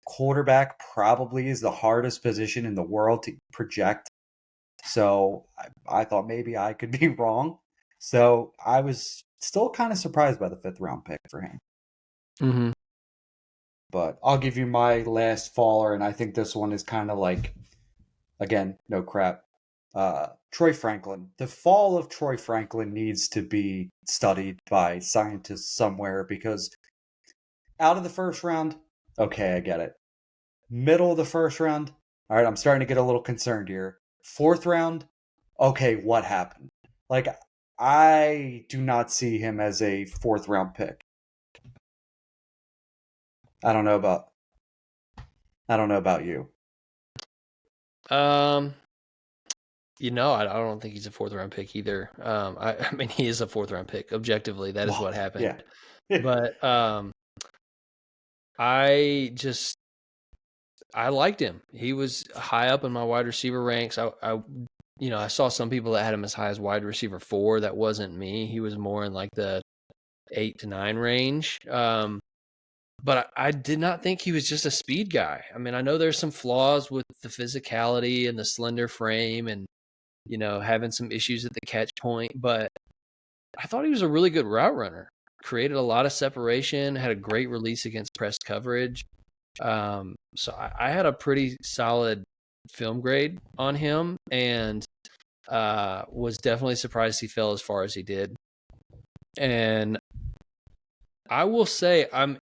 quarterback probably is the hardest position in the world to project. So I thought maybe I could be wrong. So I was still kind of surprised by the 5th round pick for him. Mm-hmm. But I'll give you my last faller, and I think this one is kind of like, again, no crap. Troy Franklin. The fall of Troy Franklin needs to be studied by scientists somewhere, because out of the 1st round, okay, I get it. Middle of the 1st round, all right, I'm starting to get a little concerned here. 4th round, okay, what happened? Like, I do not see him as a 4th round pick. I don't know about you. I don't think he's a 4th round pick either. I mean, he is a 4th round pick. Objectively, that is what happened. Yeah. But I liked him. He was high up in my wide receiver ranks. I saw some people that had him as high as wide receiver 4. That wasn't me. He was more in like the 8 to 9 range. But I did not think he was just a speed guy. I mean, I know there's some flaws with the physicality and the slender frame and, having some issues at the catch point, but I thought he was a really good route runner. Created a lot of separation, had a great release against press coverage. So I had a pretty solid film grade on him, and was definitely surprised he fell as far as he did. And I will say I'm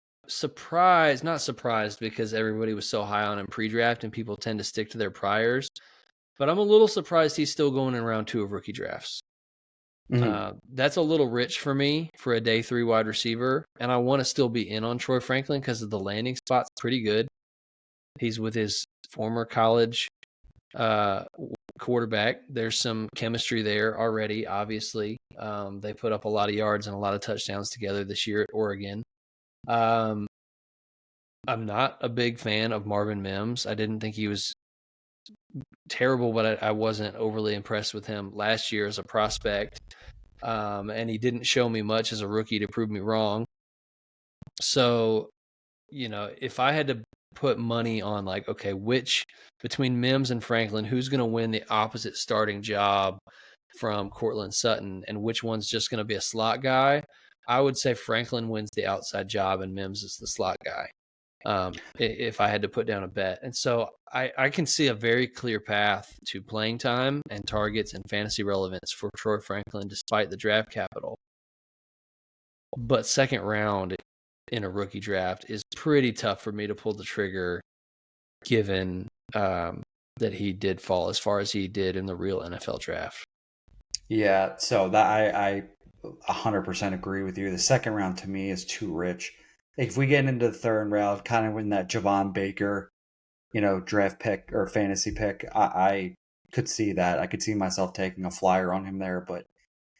not surprised because everybody was so high on him pre-draft and people tend to stick to their priors, but I'm a little surprised he's still going in round 2 of rookie drafts. Mm-hmm. That's a little rich for me for a day 3 wide receiver, and I want to still be in on Troy Franklin because of the landing spot's pretty good. He's with his former college quarterback. There's some chemistry there already, obviously. They put up a lot of yards and a lot of touchdowns together this year at Oregon. I'm not a big fan of Marvin Mims. I didn't think he was terrible, but I wasn't overly impressed with him last year as a prospect. And he didn't show me much as a rookie to prove me wrong. So, if I had to put money on like, okay, which between Mims and Franklin, who's going to win the opposite starting job from Cortland Sutton and which one's just going to be a slot guy, I would say Franklin wins the outside job and Mims is the slot guy. If I had to put down a bet. And so I can see a very clear path to playing time and targets and fantasy relevance for Troy Franklin despite the draft capital. But 2nd round in a rookie draft is pretty tough for me to pull the trigger given that he did fall as far as he did in the real NFL draft. Yeah, so that I 100% agree with you. The 2nd round to me is too rich. If we get into the 3rd round, kind of in that Javon Baker, draft pick or fantasy pick, I could see that. I could see myself taking a flyer on him there. But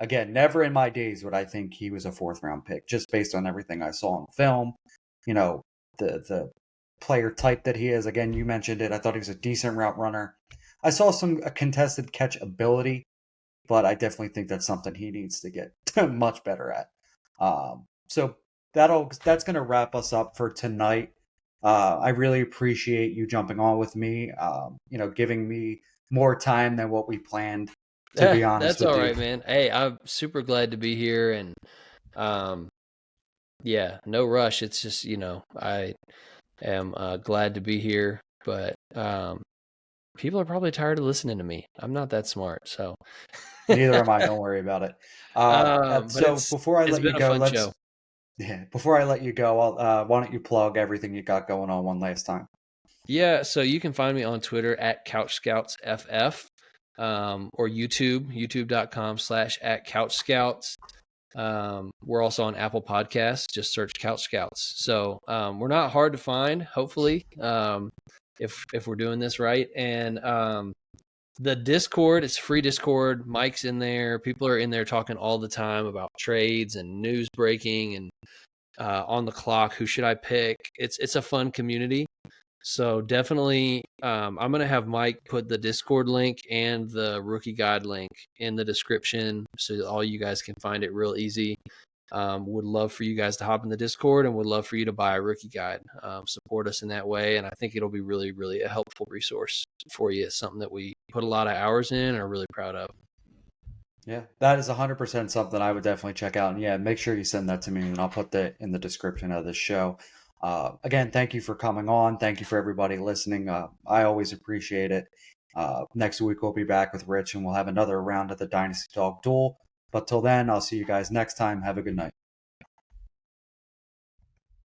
again, never in my days would I think he was a 4th round pick, just based on everything I saw in film. The player type that he is. Again, you mentioned it. I thought he was a decent route runner. I saw some contested catch ability, but I definitely think that's something he needs to get much better at. So that's going to wrap us up for tonight. I really appreciate you jumping on with me. Giving me more time than what we planned. To be honest, that's all right, man. Hey, I'm super glad to be here, and yeah, no rush. It's just I am glad to be here, but people are probably tired of listening to me. I'm not that smart, so neither am I. Don't worry about it. So before I let you go, Yeah. Before I let you go, why don't you plug everything you got going on one last time? Yeah, so you can find me on Twitter at CouchScoutsFF, or youtube.com/ at CouchScouts. We're also on Apple Podcasts. Just search Couch Scouts. So we're not hard to find, hopefully, if we're doing this right. And the Discord, it's free Discord. Mike's in there. People are in there talking all the time about trades and news breaking and on the clock. Who should I pick? It's a fun community. So definitely, I'm gonna have Mike put the Discord link and the rookie guide link in the description, so that all you guys can find it real easy. Would love for you guys to hop in the Discord, and would love for you to buy a rookie guide. Support us in that way, and I think it'll be really, really a helpful resource for you. It's something that we put a lot of hours in and are really proud of. Yeah, that is 100% something I would definitely check out. And yeah, make sure you send that to me, and I'll put that in the description of this show. Again, thank you for coming on. Thank you for everybody listening. I always appreciate it. Next week, we'll be back with Rich, and we'll have another round of the Dynasty Dog Duel. But till then, I'll see you guys next time. Have a good night.